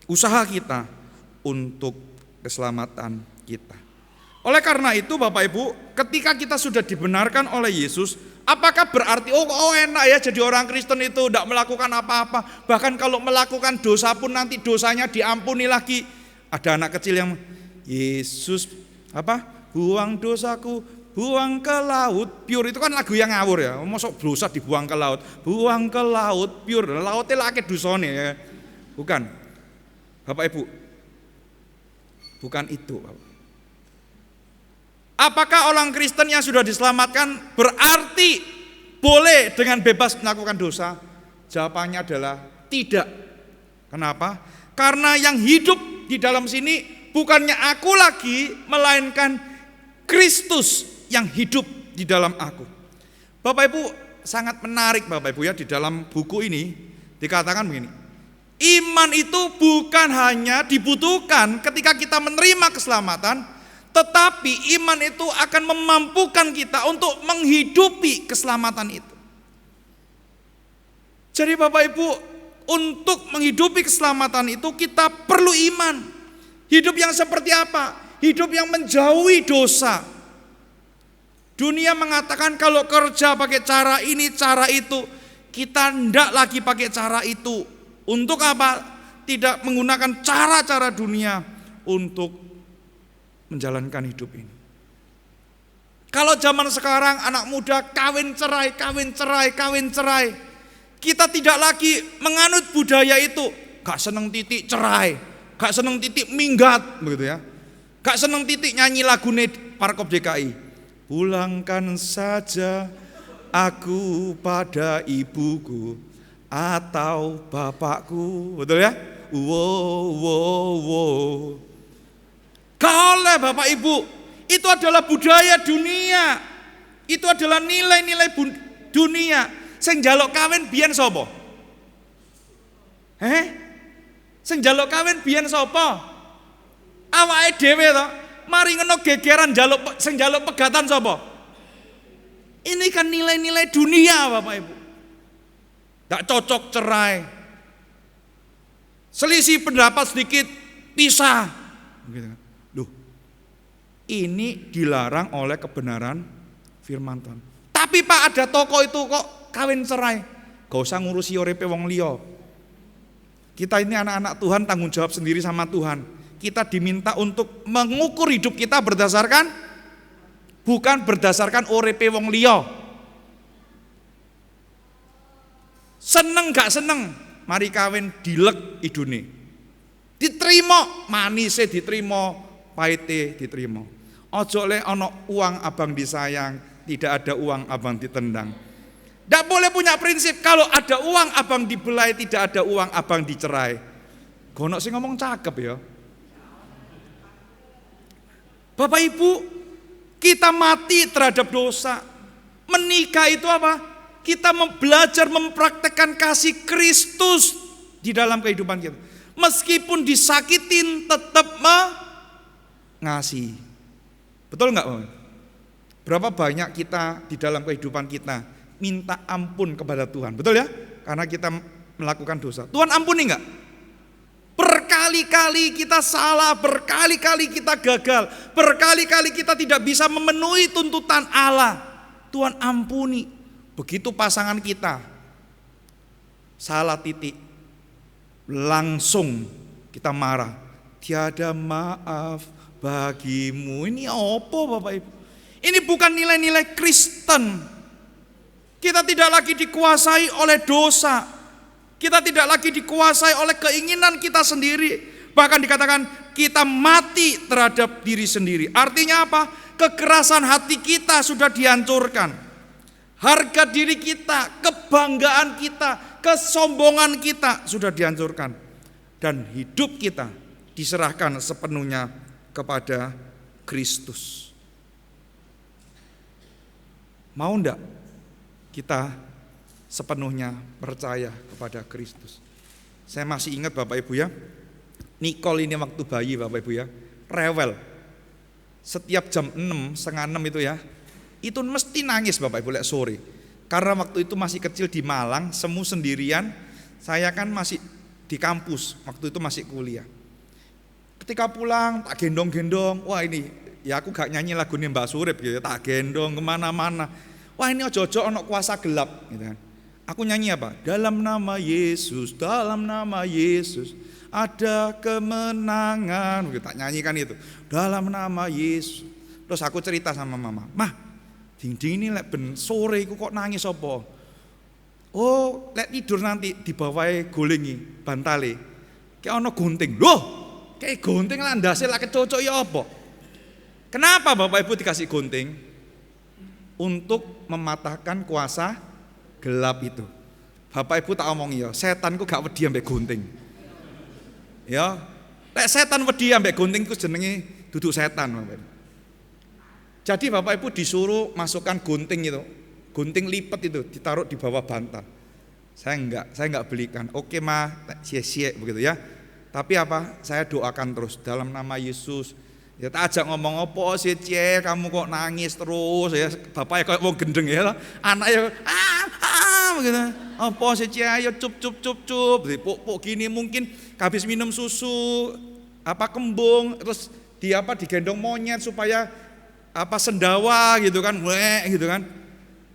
usaha kita untuk keselamatan kita. Oleh karena itu Bapak Ibu, ketika kita sudah dibenarkan oleh Yesus, apakah berarti oh enak ya jadi orang Kristen itu tidak melakukan apa-apa, bahkan kalau melakukan dosa pun nanti dosanya diampuni lagi? Ada anak kecil yang Yesus buang dosaku, buang ke laut pure, itu kan lagu yang ngawur ya. Mosok dosa dibuang ke laut, buang ke laut pure, lautnya lagi dosane ya. Bukan Bapak Ibu, bukan itu Bapak. Apakah orang Kristen yang sudah diselamatkan berarti boleh dengan bebas melakukan dosa? Jawabannya adalah tidak. Kenapa? Karena yang hidup di dalam sini bukannya aku lagi, melainkan Kristus yang hidup di dalam aku. Bapak Ibu, sangat menarik Bapak Ibu ya, di dalam buku ini dikatakan begini. Iman itu bukan hanya dibutuhkan ketika kita menerima keselamatan, tetapi iman itu akan memampukan kita untuk menghidupi keselamatan itu. Jadi Bapak Ibu, untuk menghidupi keselamatan itu kita perlu iman. Hidup yang seperti apa? Hidup yang menjauhi dosa. Dunia mengatakan kalau kerja pakai cara ini, cara itu. Kita tidak lagi pakai cara itu. Untuk apa? Tidak menggunakan cara-cara dunia untuk menjalankan hidup ini. Kalau zaman sekarang anak muda kawin cerai. Kita tidak lagi menganut budaya itu. Gak seneng titik cerai, gak seneng titik minggat begitu ya. Gak seneng titik nyanyi lagu Parkop DKI. Pulangkan saja aku pada ibuku atau bapakku, betul ya? Kalau Bapak Ibu, itu adalah budaya dunia. Itu adalah nilai-nilai dunia. Sing njaluk kawin biyen sapa? Sing njaluk kawin biyen sapa? Awake dhewe to. Mari ngono gegeran sing njaluk pegatan sapa? Ini kan nilai-nilai dunia, Bapak Ibu. Enggak cocok cerai. Selisih pendapat sedikit pisah. Gitu. Loh. Ini dilarang oleh kebenaran firman Tuhan. Tapi Pak, ada toko itu kok kawin cerai. Gak usah ngurusi uripe wong liya. Kita ini anak-anak Tuhan, tanggung jawab sendiri sama Tuhan. Kita diminta untuk mengukur hidup kita bukan berdasarkan uripe wong liya. Seneng gak seneng, mari kawin dilek idune. Diterima, manise diterima, pahite diterima. Ojo le ana uang abang disayang, tidak ada uang abang ditendang. Tidak boleh punya prinsip kalau ada uang abang dibelai, tidak ada uang abang dicerai. Gonok sih ngomong cakep ya. Bapak Ibu, kita mati terhadap dosa. Menikah itu apa? Kita belajar mempraktekkan kasih Kristus di dalam kehidupan kita. Meskipun disakitin tetap mengasihi. Betul enggak, Bapak? Berapa banyak kita di dalam kehidupan kita minta ampun kepada Tuhan, betul ya? Karena kita melakukan dosa. Tuhan ampuni enggak? Berkali-kali kita salah, berkali-kali kita gagal, berkali-kali kita tidak bisa memenuhi tuntutan Allah. Tuhan ampuni. Begitu pasangan kita salah titik, langsung kita marah. Tiada maaf bagimu. Ini apa, Bapak Ibu? Ini bukan nilai-nilai Kristen. Kita tidak lagi dikuasai oleh dosa. Kita tidak lagi dikuasai oleh keinginan kita sendiri. Bahkan dikatakan kita mati terhadap diri sendiri. Artinya apa? Kekerasan hati kita sudah dihancurkan. Harga diri kita, kebanggaan kita, kesombongan kita sudah dihancurkan. Dan hidup kita diserahkan sepenuhnya kepada Kristus. Mau enggak kita sepenuhnya percaya kepada Kristus? Saya masih ingat Bapak Ibu ya, Nicole ini waktu bayi Bapak Ibu ya, rewel. Setiap jam 6, setengah 6 itu ya, itu mesti nangis Bapak Ibu lek sore. Karena waktu itu masih kecil di Malang, semu sendirian, saya kan masih di kampus, waktu itu masih kuliah. Ketika pulang tak gendong-gendong, wah ini ya aku gak nyanyi lagunya Mbak Surip gitu, tak gendong kemana-mana. Wah ini ojo-ojo ono kuasa gelap gitu kan. Aku nyanyi apa? Dalam nama Yesus ada kemenangan. Gitu, tak nyanyikan itu. Dalam nama Yesus. Terus aku cerita sama mama, "Mah, ding-ding ini lek ben sore iku kok nangis apa?" "Oh, lek tidur nanti di bawah golengi bantale. Kayak ono gunting." "Loh, kayak gunting landase lek kecocok ya apa?" Kenapa Bapak Ibu dikasih gunting? Untuk mematahkan kuasa gelap itu. Bapak Ibu tak omong ya, setan ku gak wedi ambek gunting. Ya, lek setan wedi ambek gunting ku jenenge duduk setan, Bapak Ibu. Jadi Bapak Ibu disuruh masukkan gunting itu, gunting lipat itu ditaruh di bawah bantal. Saya enggak belikan. Oke mah, sia-sia begitu ya. Tapi apa? Saya doakan terus dalam nama Yesus. Ya tak ajak ngomong apa sih cie, kamu kok nangis terus ya. Bapaknya kayak mau gendeng ya, anaknya begitu. Apa sih cie, ayo cup puk gini mungkin habis minum susu apa kembung terus digendong monyet supaya apa sendawa gitu kan, gitu kan.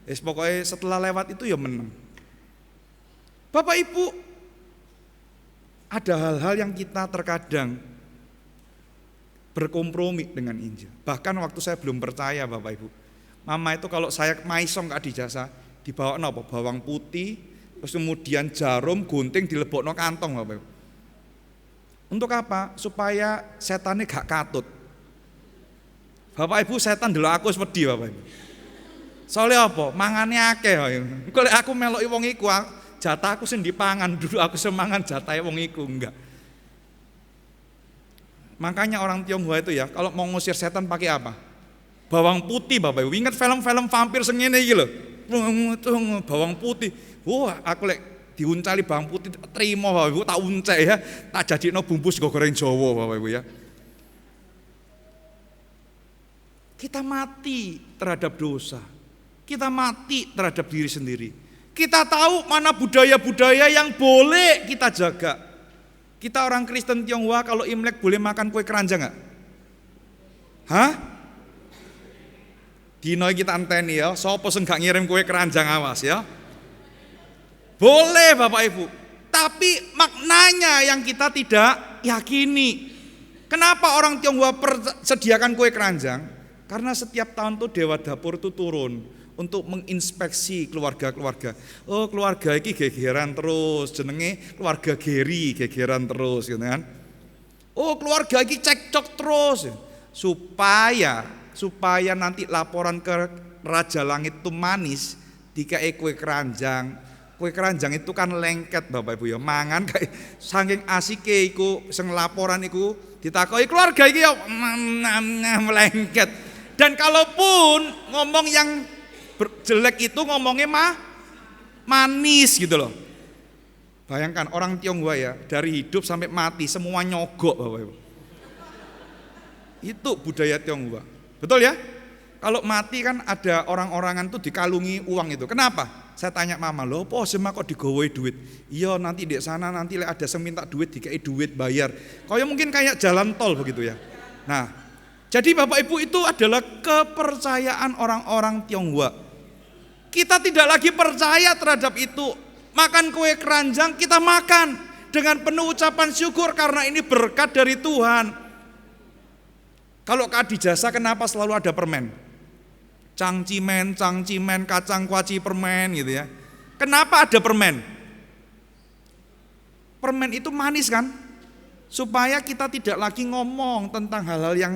Pokoknya setelah lewat itu ya menang. Bapak Ibu, ada hal-hal yang kita terkadang berkompromi dengan Injil. Bahkan waktu saya belum percaya Bapak Ibu, mama itu kalau saya maisong ke adijasa dibawa apa? Bawang putih, terus kemudian jarum, gunting dilebokno kantong Bapak Ibu. Untuk apa? Supaya setannya gak katut. Bapak Ibu, setan delok aku wis wedi Bapak Ibu. Soalnya apa? Mangane akeh. Kalau aku meloki wong iku, jatah aku sing dipangan, dulu aku semangan jatahe wong iku enggak. Makanya orang Tionghoa itu ya, kalau mau ngusir setan pakai apa? Bawang putih Bapak Ibu. Ingat film-film vampir sing ngene iki lho. Bawang putih. Wah, aku lek diuncali bawang putih terima Bapak Ibu, tak uncek ya, tak jadikno bumbu sego goreng Jawa Bapak Ibu ya. Kita mati terhadap dosa. Kita mati terhadap diri sendiri. Kita tahu mana budaya-budaya yang boleh kita jaga. Kita orang Kristen Tionghoa kalau Imlek boleh makan kue keranjang enggak? Hah? Dino kita anteni ya, sapa sing gak ngirim kue keranjang awas ya. Boleh Bapak Ibu, tapi maknanya yang kita tidak yakini. Kenapa orang Tionghoa sediakan kue keranjang? Karena setiap tahun tuh Dewa Dapur itu turun untuk menginspeksi keluarga-keluarga. Oh, keluarga iki gegeran terus, jenenge keluarga Geri gegeran terus gitu kan. Oh, keluarga iki cekcok terus supaya nanti laporan ke Raja Langit itu manis, dikai kue keranjang. Kue keranjang itu kan lengket Bapak Ibu ya, mangan kayak saking asike iku sing laporan iku ditakoki keluarga iki ya melengket. Dan kalaupun ngomong yang jelek itu ngomongnya manis gitu loh. Bayangkan orang Tionghoa ya, dari hidup sampai mati semua nyogok Bapak Ibu. Itu budaya Tionghoa. Betul ya? Kalau mati kan ada orang-orangan tuh dikalungi uang itu. Kenapa? Saya tanya mama, loh po sema kok digowoi duit? Iya nanti di sana nanti ada yang minta duit dikai duit bayar. Kayak mungkin kayak jalan tol begitu ya. Nah, jadi Bapak Ibu itu adalah kepercayaan orang-orang Tionghoa. Kita tidak lagi percaya terhadap itu. Makan kue keranjang kita makan dengan penuh ucapan syukur karena ini berkat dari Tuhan. Kalau di jasa kenapa selalu ada permen? Cangcimen, kacang kuaci permen gitu ya. Kenapa ada permen? Permen itu manis kan? Supaya kita tidak lagi ngomong tentang hal-hal yang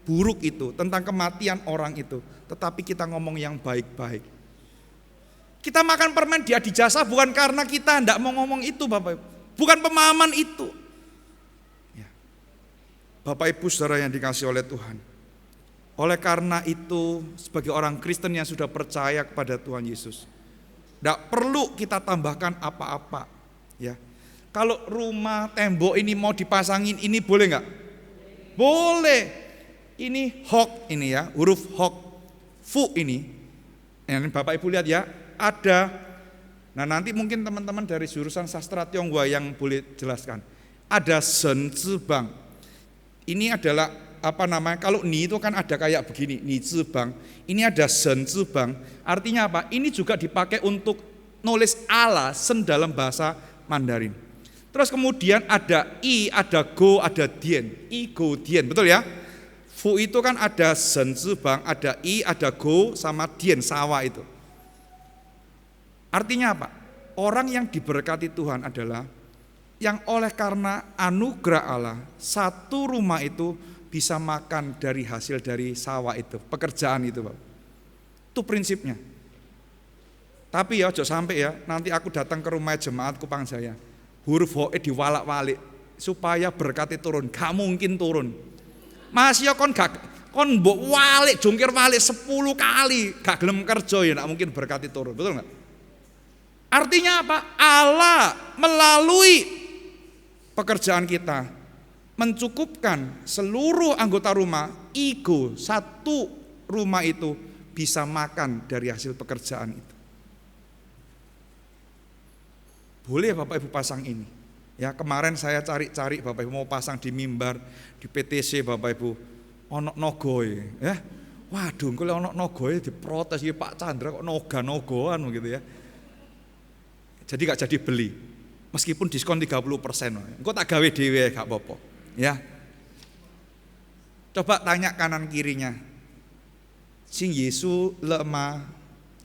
buruk itu, tentang kematian orang itu, tetapi kita ngomong yang baik-baik. Kita makan permen di adijasa bukan karena kita tidak mau ngomong itu Bapak Ibu. Bukan pemahaman itu. Ya. Bapak Ibu saudara yang dikasihi oleh Tuhan. Oleh karena itu sebagai orang Kristen yang sudah percaya kepada Tuhan Yesus, tidak perlu kita tambahkan apa-apa. Ya. Kalau rumah tembok ini mau dipasangin ini boleh nggak? Boleh. Ini hok ini ya, huruf hok, fu ini. Yang Bapak Ibu lihat ya, ada. Nah nanti mungkin teman-teman dari jurusan sastra Tionghoa yang boleh jelaskan. Ada sen zibang. Ini adalah apa namanya? Kalau ni itu kan ada kayak begini, ni zibang. Ini ada sen zibang. Artinya apa? Ini juga dipakai untuk nulis Allah sen dalam bahasa Mandarin. Terus kemudian ada i, ada go, ada dien. I, go, dien. Betul ya? Fu itu kan ada sen zibang, ada i, ada go, sama dien, sawah itu. Artinya apa? Orang yang diberkati Tuhan adalah yang oleh karena anugerah Allah, satu rumah itu bisa makan dari hasil dari sawah itu, pekerjaan itu Bapak. Itu prinsipnya. Tapi ya, jangan sampai ya, nanti aku datang ke rumah jemaat Kupang Jaya, huruf hoe diwalak-walik supaya berkati turun, gak mungkin turun. Mas ya kon mbok walik, jungkir walik 10 kali, gak gelem kerja ya gak mungkin berkati turun, betul gak? Artinya apa? Allah melalui pekerjaan kita mencukupkan seluruh anggota rumah, ego satu rumah itu bisa makan dari hasil pekerjaan itu. Boleh Bapak Ibu pasang ini. Ya kemarin saya cari-cari Bapak Ibu mau pasang di mimbar, di PTC Bapak Ibu, ono nogoe ya. Waduh, kalau ono nogoe diprotes ya Pak Chandra kok noga-nogoan gitu ya. Jadi gak jadi beli. Meskipun diskon 30%. Engko tak gawe dhewe gak apa-apa, ya. Coba tanya kanan kirinya. Sing Yesus lemah.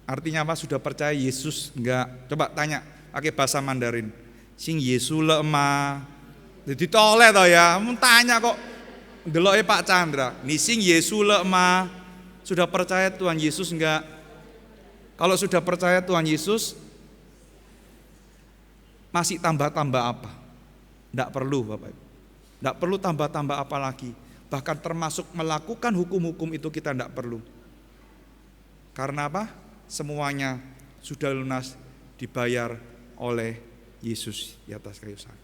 Artinya apa? Sudah percaya Yesus enggak? Coba tanya pakai bahasa Mandarin. Sing Yesus lemah. Jadi toleh toh ya. Mun tanya kok ndeloke Pak Chandra. Nih sing Yesus lemah. Sudah percaya Tuhan Yesus enggak? Kalau sudah percaya Tuhan Yesus, masih tambah-tambah apa? Tidak perlu Bapak Ibu. Tidak perlu tambah-tambah apa lagi. bahkan termasuk melakukan hukum-hukum itu kita tidak perlu. Karena apa? Semuanya sudah lunas dibayar oleh Yesus di atas kayu salib.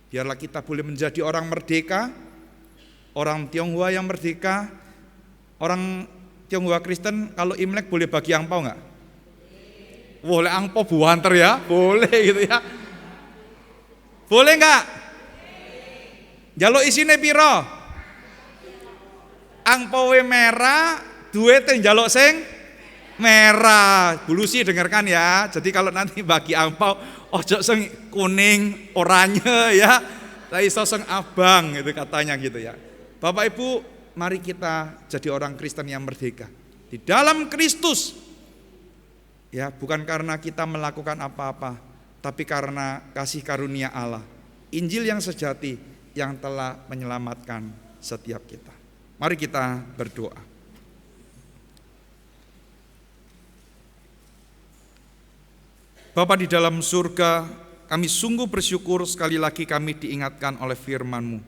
Biarlah kita boleh menjadi orang merdeka, orang Tionghoa yang merdeka. Orang Tionghoa Kristen kalau Imlek boleh bagi angpau enggak? Boleh angpau buanter ya? Boleh gitu ya. Boleh enggak? Jaluk isine piro? Angpau merah, duite njaluk sing merah. Bulusi dengarkan ya. Jadi kalau nanti bagi angpau ojo sing kuning, oranye ya. Tapi sing abang gitu katanya gitu ya. Bapak Ibu, mari kita jadi orang Kristen yang merdeka. Di dalam Kristus. Ya, bukan karena kita melakukan apa-apa, tapi karena kasih karunia Allah. Injil yang sejati yang telah menyelamatkan setiap kita. Mari kita berdoa. Bapa di dalam surga, kami sungguh bersyukur sekali lagi kami diingatkan oleh firman-Mu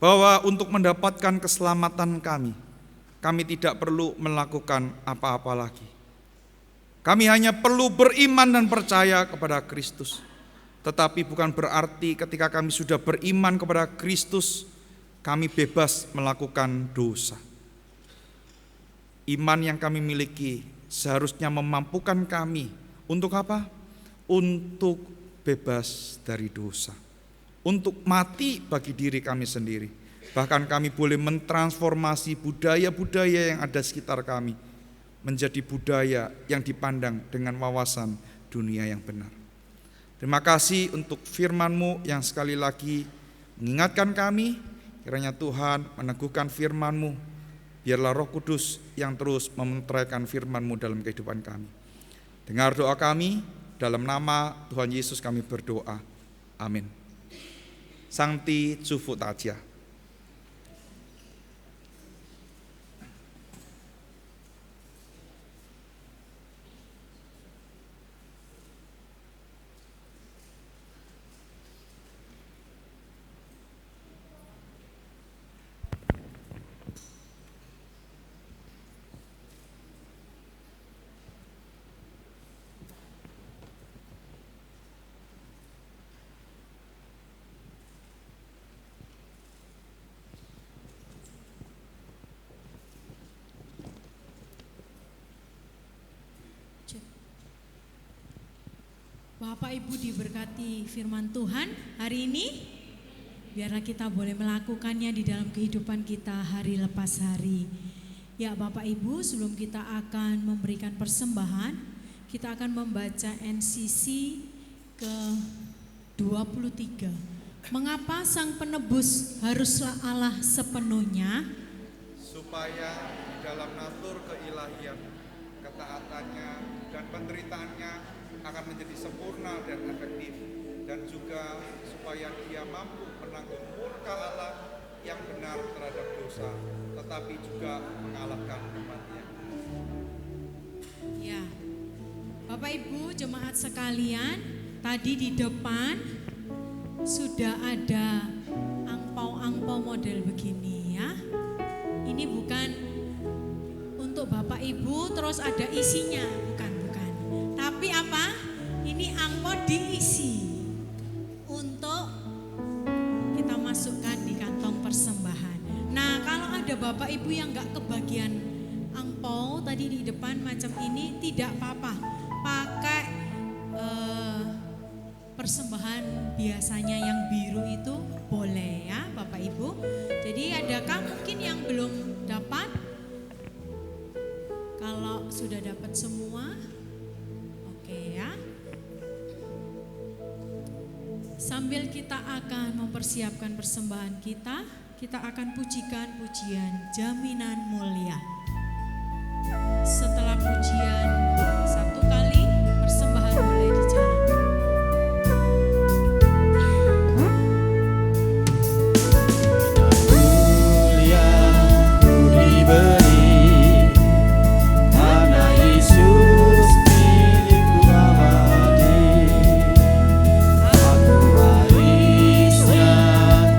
bahwa untuk mendapatkan keselamatan kami tidak perlu melakukan apa-apa lagi. Kami hanya perlu beriman dan percaya kepada Kristus. Tetapi bukan berarti ketika kami sudah beriman kepada Kristus, kami bebas melakukan dosa. Iman yang kami miliki seharusnya memampukan kami untuk apa? Untuk bebas dari dosa. Untuk mati bagi diri kami sendiri. Bahkan kami boleh mentransformasi budaya-budaya yang ada sekitar kami menjadi budaya yang dipandang dengan wawasan dunia yang benar. Terima kasih untuk firman-Mu yang sekali lagi mengingatkan kami. Kiranya Tuhan meneguhkan firman-Mu. Biarlah Roh Kudus yang terus mementeraikan firman-Mu dalam kehidupan kami. Dengar doa kami, dalam nama Tuhan Yesus kami berdoa. Amin. Sancti Tsufutaja. Bapak Ibu diberkati firman Tuhan hari ini. Biarlah kita boleh melakukannya di dalam kehidupan kita hari lepas hari. Ya Bapak Ibu, sebelum kita akan memberikan persembahan, kita akan membaca NCC ke-23. Mengapa Sang Penebus haruslah Allah sepenuhnya? Supaya di dalam natur keilahian, ketaatannya dan penderitaannya akan menjadi sempurna dan efektif, dan juga supaya dia mampu menanggung murka Allah yang benar terhadap dosa, tetapi juga mengalahkan umatnya. Ya, Bapak Ibu jemaat sekalian, tadi di depan sudah ada angpau-angpau model begini ya. Ini bukan untuk Bapak Ibu terus ada isinya, bukan. Tapi apa? Ini angpau diisi untuk kita masukkan di kantong persembahan. Nah, kalau ada Bapak Ibu yang gak kebagian angpau tadi di depan macam ini, tidak apa-apa. Pakai persembahan biasanya yang biru itu boleh ya Bapak Ibu. Jadi adakah mungkin yang belum dapat? Kalau sudah dapat semua, ya. Sambil kita akan mempersiapkan persembahan kita akan pujikan pujian Jaminan Mulia. Setelah pujian satu kali, persembahan mulai dijalankan. Mulia ku diberi, karena Yesus milikku abadi. Aku warisnya,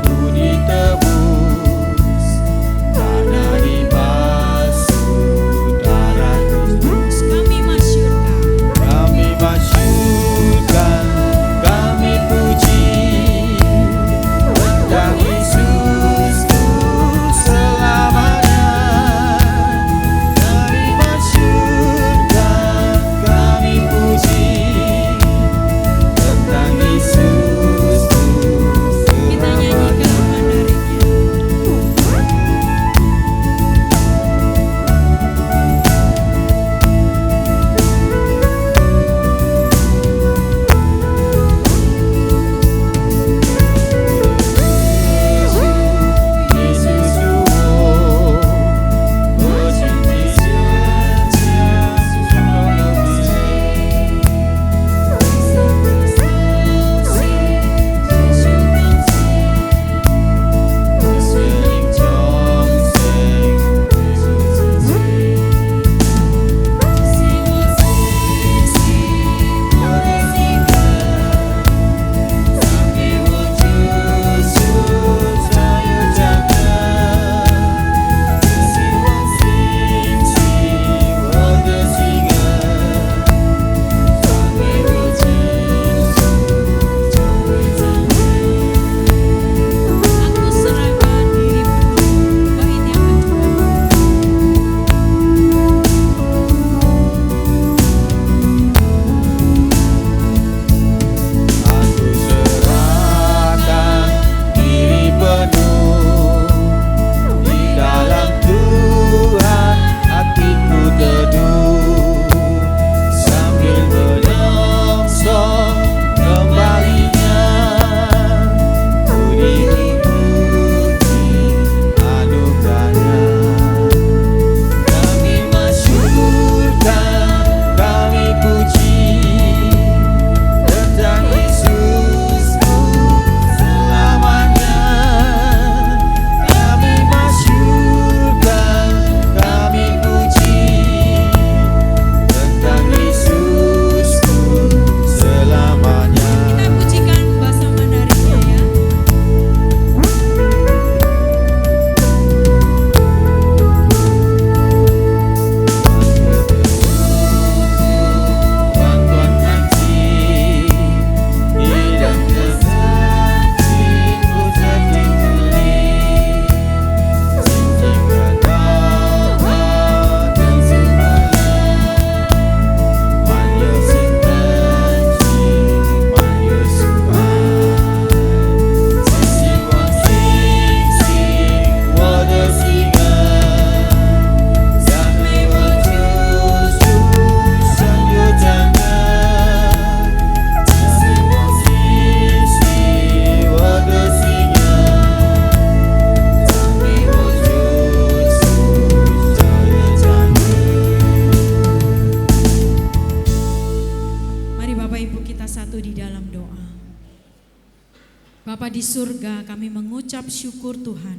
ku ditebus dalam doa. Bapa di surga, kami mengucap syukur Tuhan.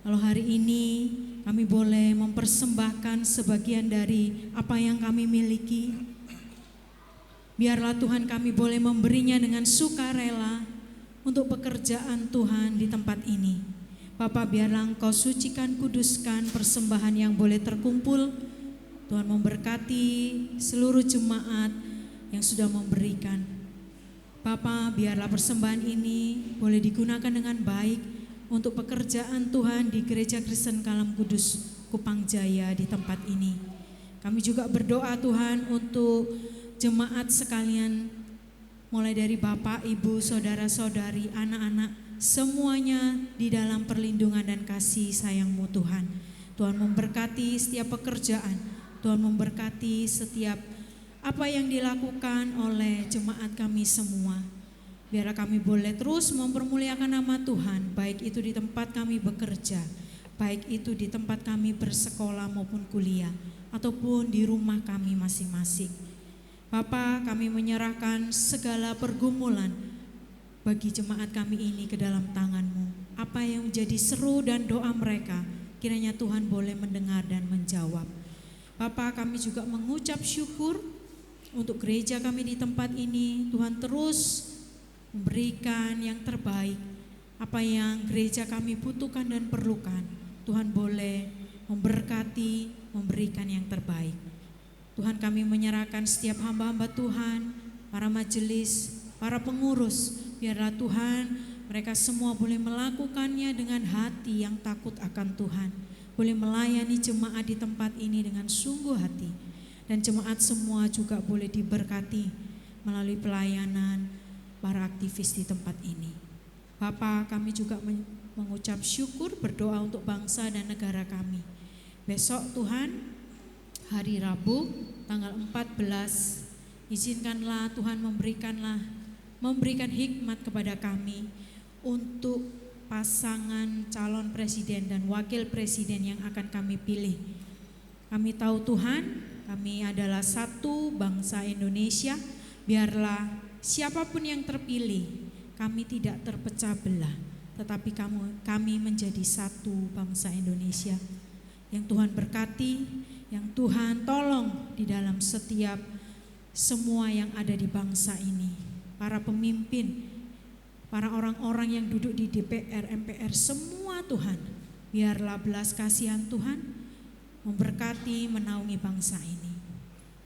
Kalau hari ini kami boleh mempersembahkan sebagian dari apa yang kami miliki, biarlah Tuhan kami boleh memberinya dengan sukarela untuk pekerjaan Tuhan di tempat ini. Bapa, biarlah Engkau sucikan, kuduskan persembahan yang boleh terkumpul. Tuhan memberkati seluruh jemaat yang sudah memberikan. Bapa, biarlah persembahan ini boleh digunakan dengan baik untuk pekerjaan Tuhan di Gereja Kristen Kalam Kudus Kupang Jaya di tempat ini. Kami juga berdoa Tuhan untuk jemaat sekalian, mulai dari Bapak, Ibu, saudara-saudari, anak-anak, semuanya di dalam perlindungan dan kasih sayang-Mu Tuhan. Tuhan memberkati setiap pekerjaan, Tuhan memberkati setiap apa yang dilakukan oleh jemaat kami semua. Biarlah kami boleh terus mempermuliakan nama Tuhan, baik itu di tempat kami bekerja, baik itu di tempat kami bersekolah maupun kuliah, ataupun di rumah kami masing-masing. Bapa, kami menyerahkan segala pergumulan bagi jemaat kami ini ke dalam tangan-Mu. Apa yang menjadi seru dan doa mereka, kiranya Tuhan boleh mendengar dan menjawab. Bapa, kami juga mengucap syukur untuk gereja kami di tempat ini. Tuhan terus memberikan yang terbaik, apa yang gereja kami butuhkan dan perlukan. Tuhan boleh memberkati, memberikan yang terbaik. Tuhan, kami menyerahkan setiap hamba-hamba Tuhan, para majelis, para pengurus. Biarlah Tuhan, mereka semua boleh melakukannya dengan hati yang takut akan Tuhan, boleh melayani jemaat di tempat ini dengan sungguh hati. Dan jemaat semua juga boleh diberkati melalui pelayanan para aktivis di tempat ini. Bapa, kami juga mengucap syukur, berdoa untuk bangsa dan negara kami. Besok Tuhan, hari Rabu tanggal 14, izinkanlah Tuhan memberikan hikmat kepada kami untuk pasangan calon presiden dan wakil presiden yang akan kami pilih. Kami tahu Tuhan, kami adalah satu bangsa Indonesia. Biarlah siapapun yang terpilih, kami tidak terpecah belah, tetapi kami menjadi satu bangsa Indonesia. Yang Tuhan berkati, yang Tuhan tolong di dalam setiap semua yang ada di bangsa ini. Para pemimpin, para orang-orang yang duduk di DPR, MPR, semua Tuhan, biarlah belas kasihan Tuhan memberkati, menaungi bangsa ini.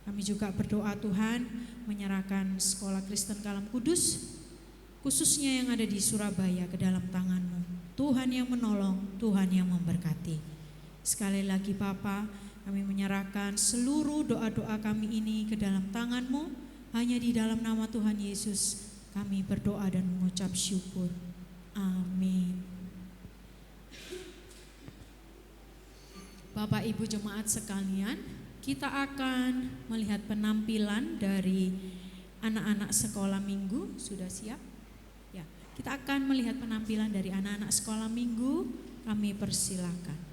Kami juga berdoa Tuhan, menyerahkan Sekolah Kristen Kalam Kudus, khususnya yang ada di Surabaya, ke dalam tangan-Mu. Tuhan yang menolong, Tuhan yang memberkati. Sekali lagi Bapa, kami menyerahkan seluruh doa-doa kami ini ke dalam tangan-Mu. Hanya di dalam nama Tuhan Yesus kami berdoa dan mengucap syukur. Amin. Bapak Ibu jemaat sekalian, kita akan melihat penampilan dari anak-anak sekolah minggu. Sudah siap? Ya, kita akan melihat penampilan dari anak-anak sekolah minggu. Kami persilakan.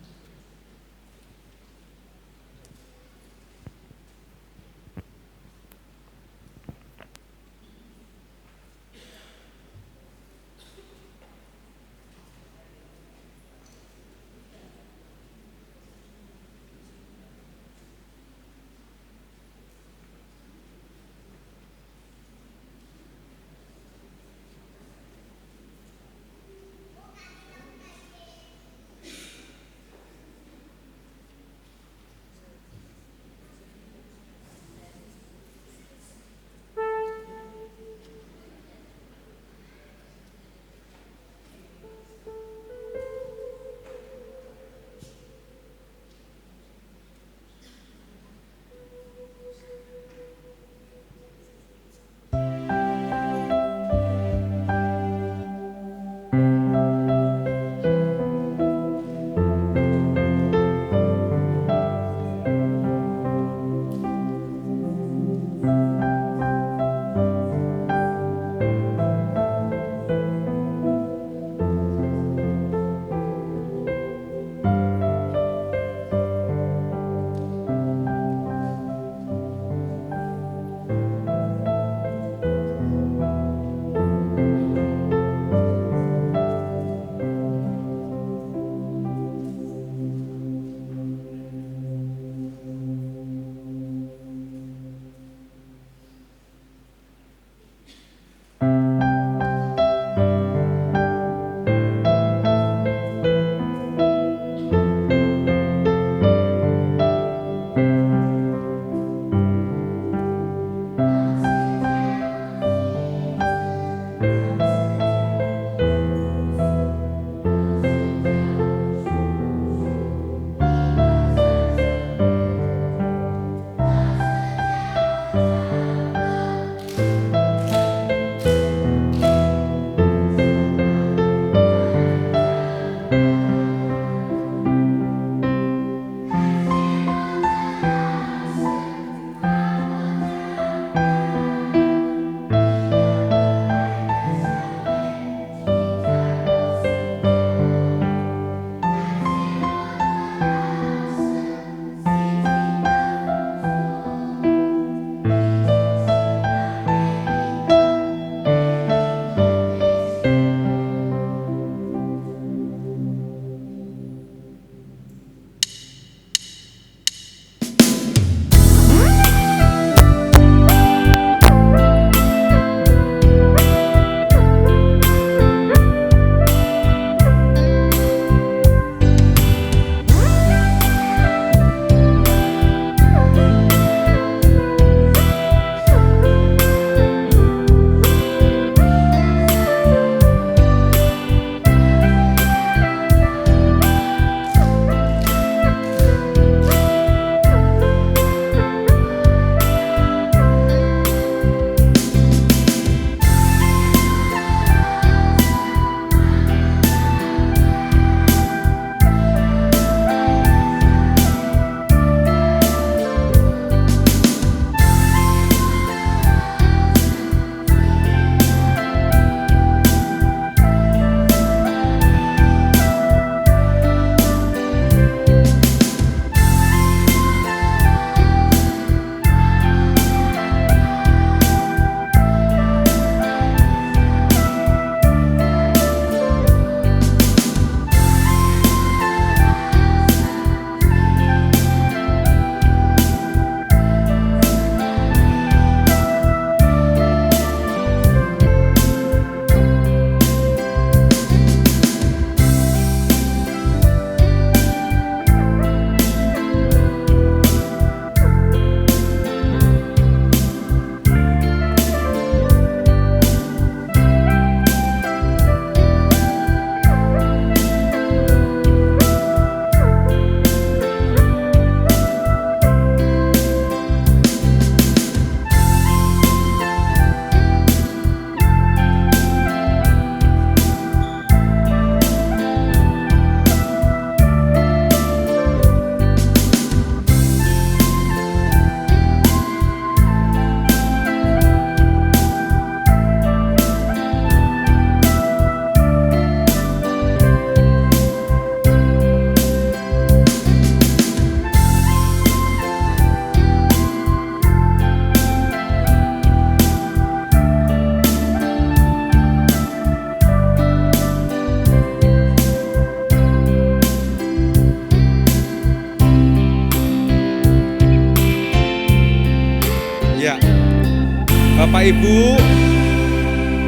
Bapak Ibu,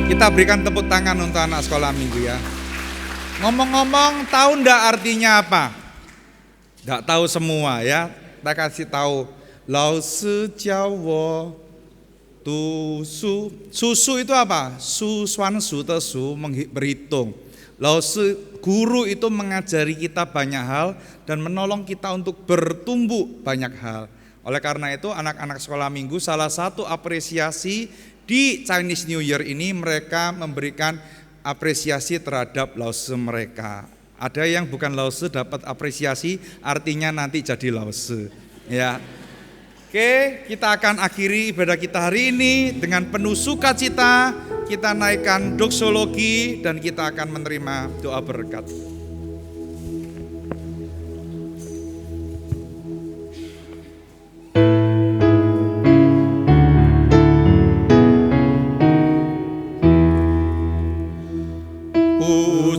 kita berikan tepuk tangan untuk anak sekolah minggu ya. Ngomong-ngomong, tahu ndak artinya apa? Nggak tahu semua ya. Kita kasih tahu. Lao Shi jiao wo tu su. Susu itu apa? Su suan su te su, berhitung. Lao Shi, guru itu mengajari kita banyak hal dan menolong kita untuk bertumbuh banyak hal. Oleh karena itu anak-anak sekolah minggu salah satu apresiasi di Chinese New Year ini mereka memberikan apresiasi terhadap Lao Shi mereka. Ada yang bukan Lao Shi dapat apresiasi artinya nanti jadi Lao Shi ya. Oke, kita akan akhiri ibadah kita hari ini dengan penuh sukacita. Kita naikkan doksologi dan kita akan menerima doa berkat.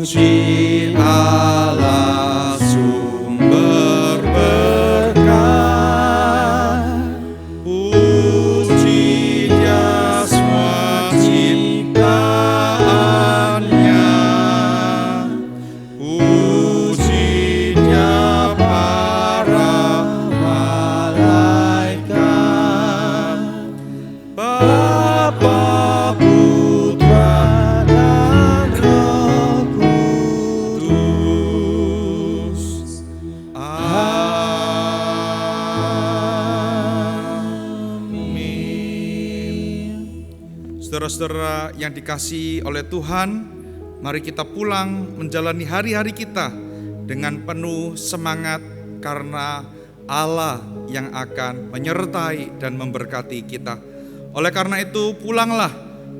Puji Allah sumber berkat, puji Dia semua ciptaannya, puji Dia para malaikat, Bapa, Putra dan Roh Kudus. Amin. Saudara-saudara yang dikasihi oleh Tuhan, mari kita pulang menjalani hari-hari kita dengan penuh semangat karena Allah yang akan menyertai dan memberkati kita. Oleh karena itu pulanglah,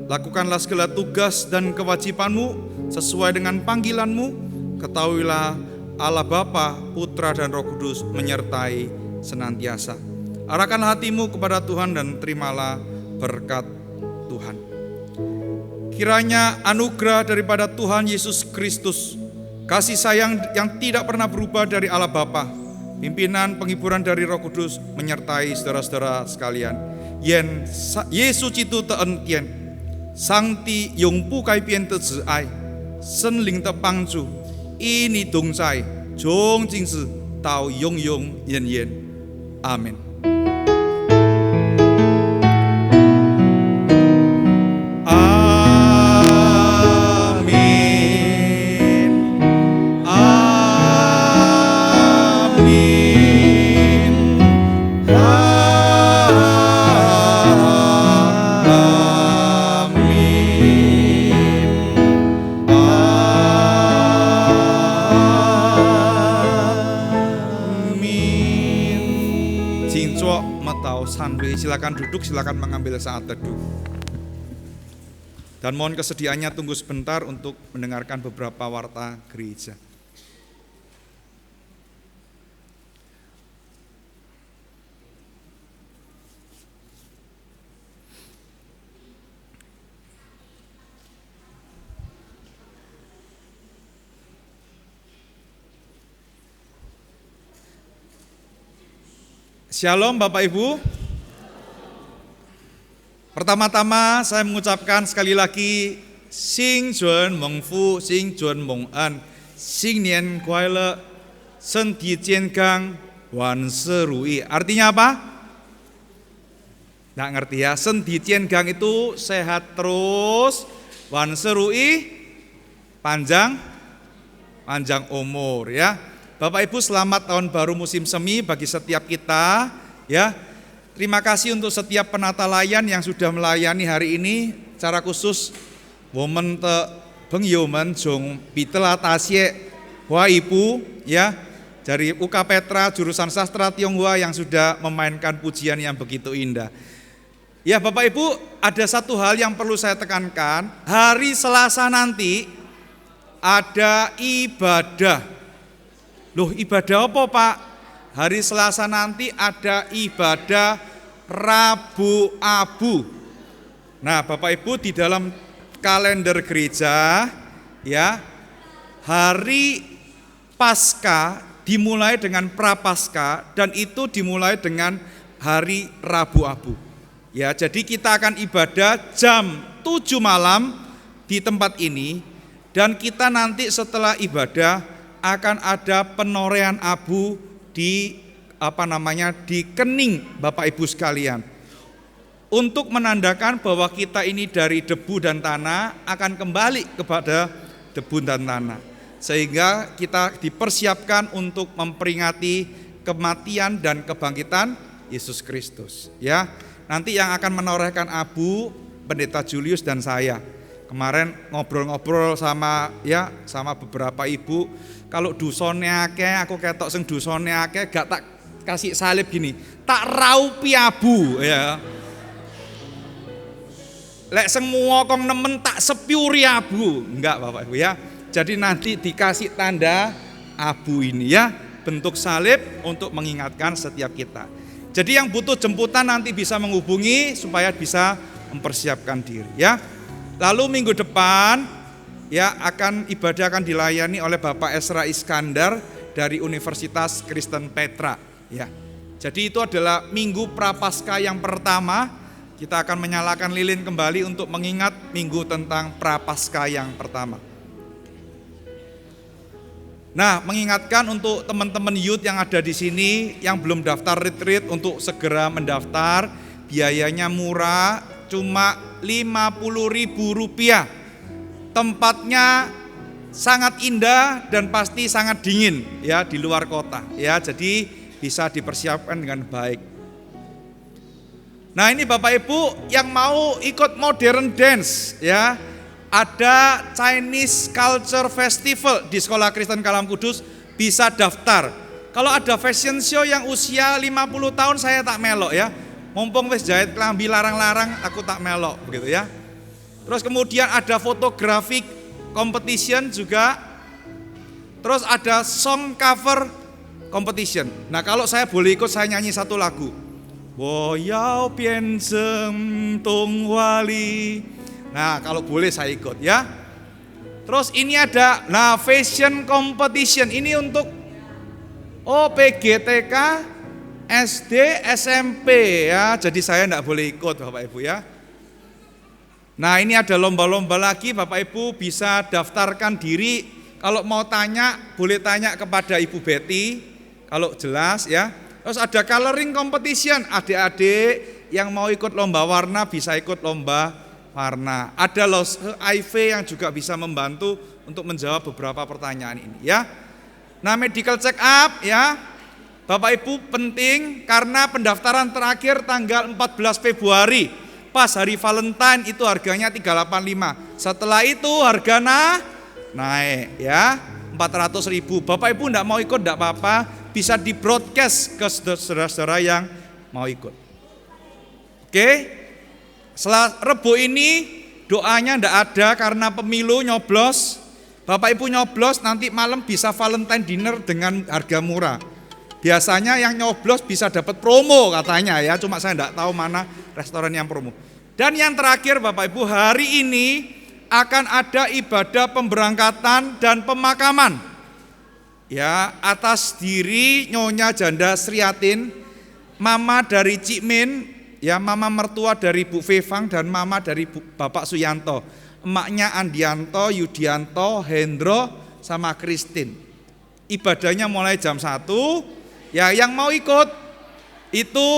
lakukanlah segala tugas dan kewajibanmu sesuai dengan panggilanmu. Ketahuilah Allah Bapa, Putra dan Roh Kudus menyertai senantiasa. Arahkan hatimu kepada Tuhan dan terimalah berkat Tuhan. Kiranya anugerah daripada Tuhan Yesus Kristus, kasih sayang yang tidak pernah berubah dari Allah Bapa, pimpinan penghiburan dari Roh Kudus menyertai saudara-saudara sekalian. Yen Yesus itu teen tien, sang ti yong pu kai pian te zi ai, sen ling te pang zu, ini dong zai, zhong jing zi, tao yong yong yen yen. Amin. Silakan duduk, silakan mengambil saat teduh. Dan mohon kesediaannya tunggu sebentar untuk mendengarkan beberapa warta gereja. Shalom Bapak Ibu. Pertama-tama saya mengucapkan sekali lagi Xing Juan Meng Fu, Xing Juan Meng An, Xing Nian Kuai Le, Senti Jian Gang, Wan Se Rui. Artinya apa? Nggak ngerti ya. Senti Jian Gang itu sehat terus, Wan Se Rui panjang umur ya. Bapak Ibu, selamat tahun baru musim semi bagi setiap kita ya. Terima kasih untuk setiap penata layan yang sudah melayani hari ini. Secara khusus, women te pengyomen jong pitela tasye hua ibu ya dari UK Petra jurusan sastra Tionghoa yang sudah memainkan pujian yang begitu indah. Ya Bapak Ibu, ada satu hal yang perlu saya tekankan. Hari Selasa nanti ada ibadah. Loh, ibadah apa Pak? Hari Selasa nanti ada ibadah Rabu Abu. Nah, Bapak Ibu, di dalam kalender gereja ya, hari Paskah dimulai dengan Prapaskah dan itu dimulai dengan hari Rabu Abu. Ya, jadi kita akan ibadah jam 7 malam di tempat ini, dan kita nanti setelah ibadah akan ada penorean abu di di kening Bapak Ibu sekalian. Untuk menandakan bahwa kita ini dari debu dan tanah akan kembali kepada debu dan tanah. Sehingga kita dipersiapkan untuk memperingati kematian dan kebangkitan Yesus Kristus, ya. Nanti yang akan menorehkan abu Pendeta Julius dan saya. Kemarin ngobrol-ngobrol sama beberapa ibu, kalau dusone akeh, aku ketok sing dusone akeh gak tak kasih salib gini, tak raupi abu, ya. Lek semua kong nemen tak sepiuri abu, enggak Bapak Ibu, ya. Jadi nanti dikasih tanda abu ini, ya, bentuk salib untuk mengingatkan setiap kita. Jadi yang butuh jemputan nanti bisa menghubungi supaya bisa mempersiapkan diri, ya. Lalu minggu depan ya ibadah akan dilayani oleh Bapak Esra Iskandar dari Universitas Kristen Petra, ya. Jadi itu adalah minggu Prapaskah yang pertama. Kita akan menyalakan lilin kembali untuk mengingat minggu tentang Prapaskah yang pertama. Nah, mengingatkan untuk teman-teman youth yang ada di sini yang belum daftar retreat untuk segera mendaftar. Biayanya murah, cuma Rp50.000. Tempatnya sangat indah dan pasti sangat dingin, ya, di luar kota, ya. Jadi bisa dipersiapkan dengan baik. Nah, ini Bapak Ibu yang mau ikut modern dance, ya. Ada Chinese Culture Festival di Sekolah Kristen Kalam Kudus, bisa daftar. Kalau ada fashion show yang usia 50 tahun saya tak melok, ya. Mumpung wis jahit klambi larang-larang aku tak melok, begitu, ya. Terus kemudian ada fotografi competition juga. Terus ada song cover competition. Nah, kalau saya boleh ikut, saya nyanyi satu lagu. Wo yao pian zeng tong wali. Nah, kalau boleh saya ikut, ya. Terus ini ada fashion competition. Ini untuk PGTK, SD, SMP, ya. Jadi saya enggak boleh ikut Bapak Ibu, ya. Nah, ini ada lomba-lomba lagi, Bapak Ibu bisa daftarkan diri. Kalau mau tanya, boleh tanya kepada Ibu Betty kalau jelas, ya. Terus ada coloring competition, adik-adik yang mau ikut lomba warna bisa ikut lomba warna. Ada los IV yang juga bisa membantu untuk menjawab beberapa pertanyaan ini, ya. Nah, medical check up, ya. Bapak Ibu penting karena pendaftaran terakhir tanggal 14 Februari. Pas hari Valentine itu harganya 385. Setelah itu harga naik, ya, 400.000. Bapak Ibu enggak mau ikut enggak apa-apa, bisa di broadcast ke saudara-saudara yang mau ikut. Oke? Setelah Rebo ini doanya enggak ada karena pemilu nyoblos. Bapak Ibu nyoblos nanti malam bisa Valentine dinner dengan harga murah. Biasanya yang nyoblos bisa dapat promo katanya, ya, cuma saya enggak tahu mana restoran yang promo. Dan yang terakhir Bapak Ibu, hari ini akan ada ibadah pemberangkatan dan pemakaman, ya, atas diri Nyonya Janda Sriatin, mama dari Cik Min, ya, mama mertua dari Bu Fevang dan mama dari Bapak Suyanto, emaknya Andianto, Yudianto, Hendro, sama Kristin. Ibadahnya mulai jam 1, ya, yang mau ikut itu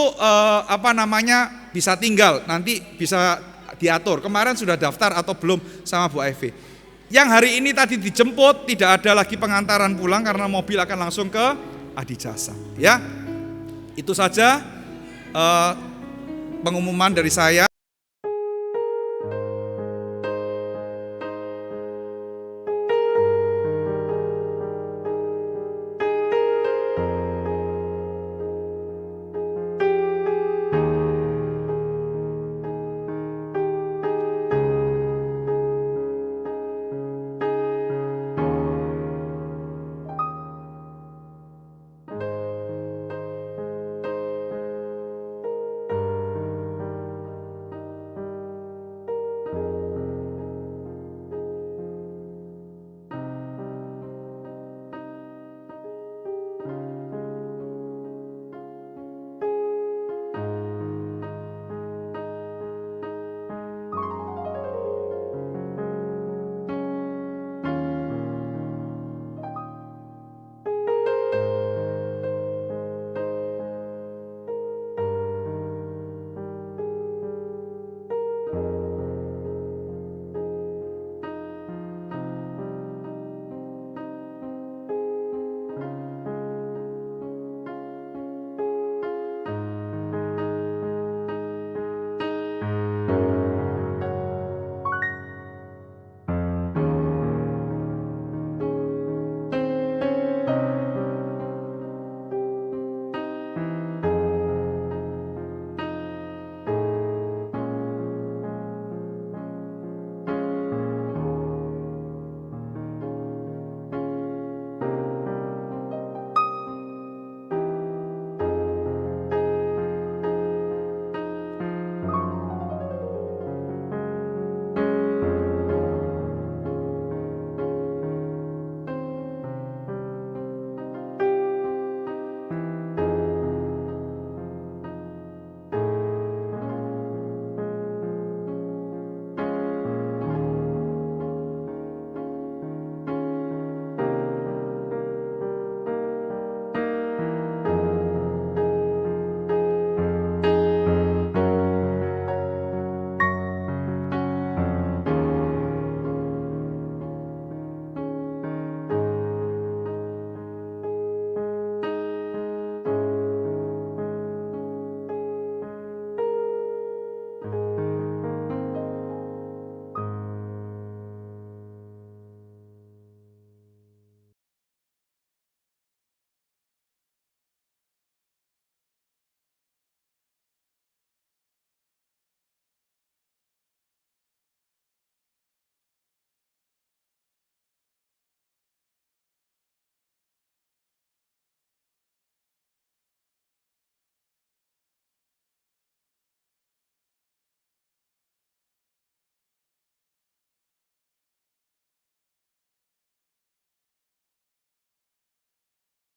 bisa tinggal, nanti bisa diatur. Kemarin sudah daftar atau belum sama Bu Ivy. Yang hari ini tadi dijemput, tidak ada lagi pengantaran pulang karena mobil akan langsung ke Adijasa, ya. Itu saja pengumuman dari saya.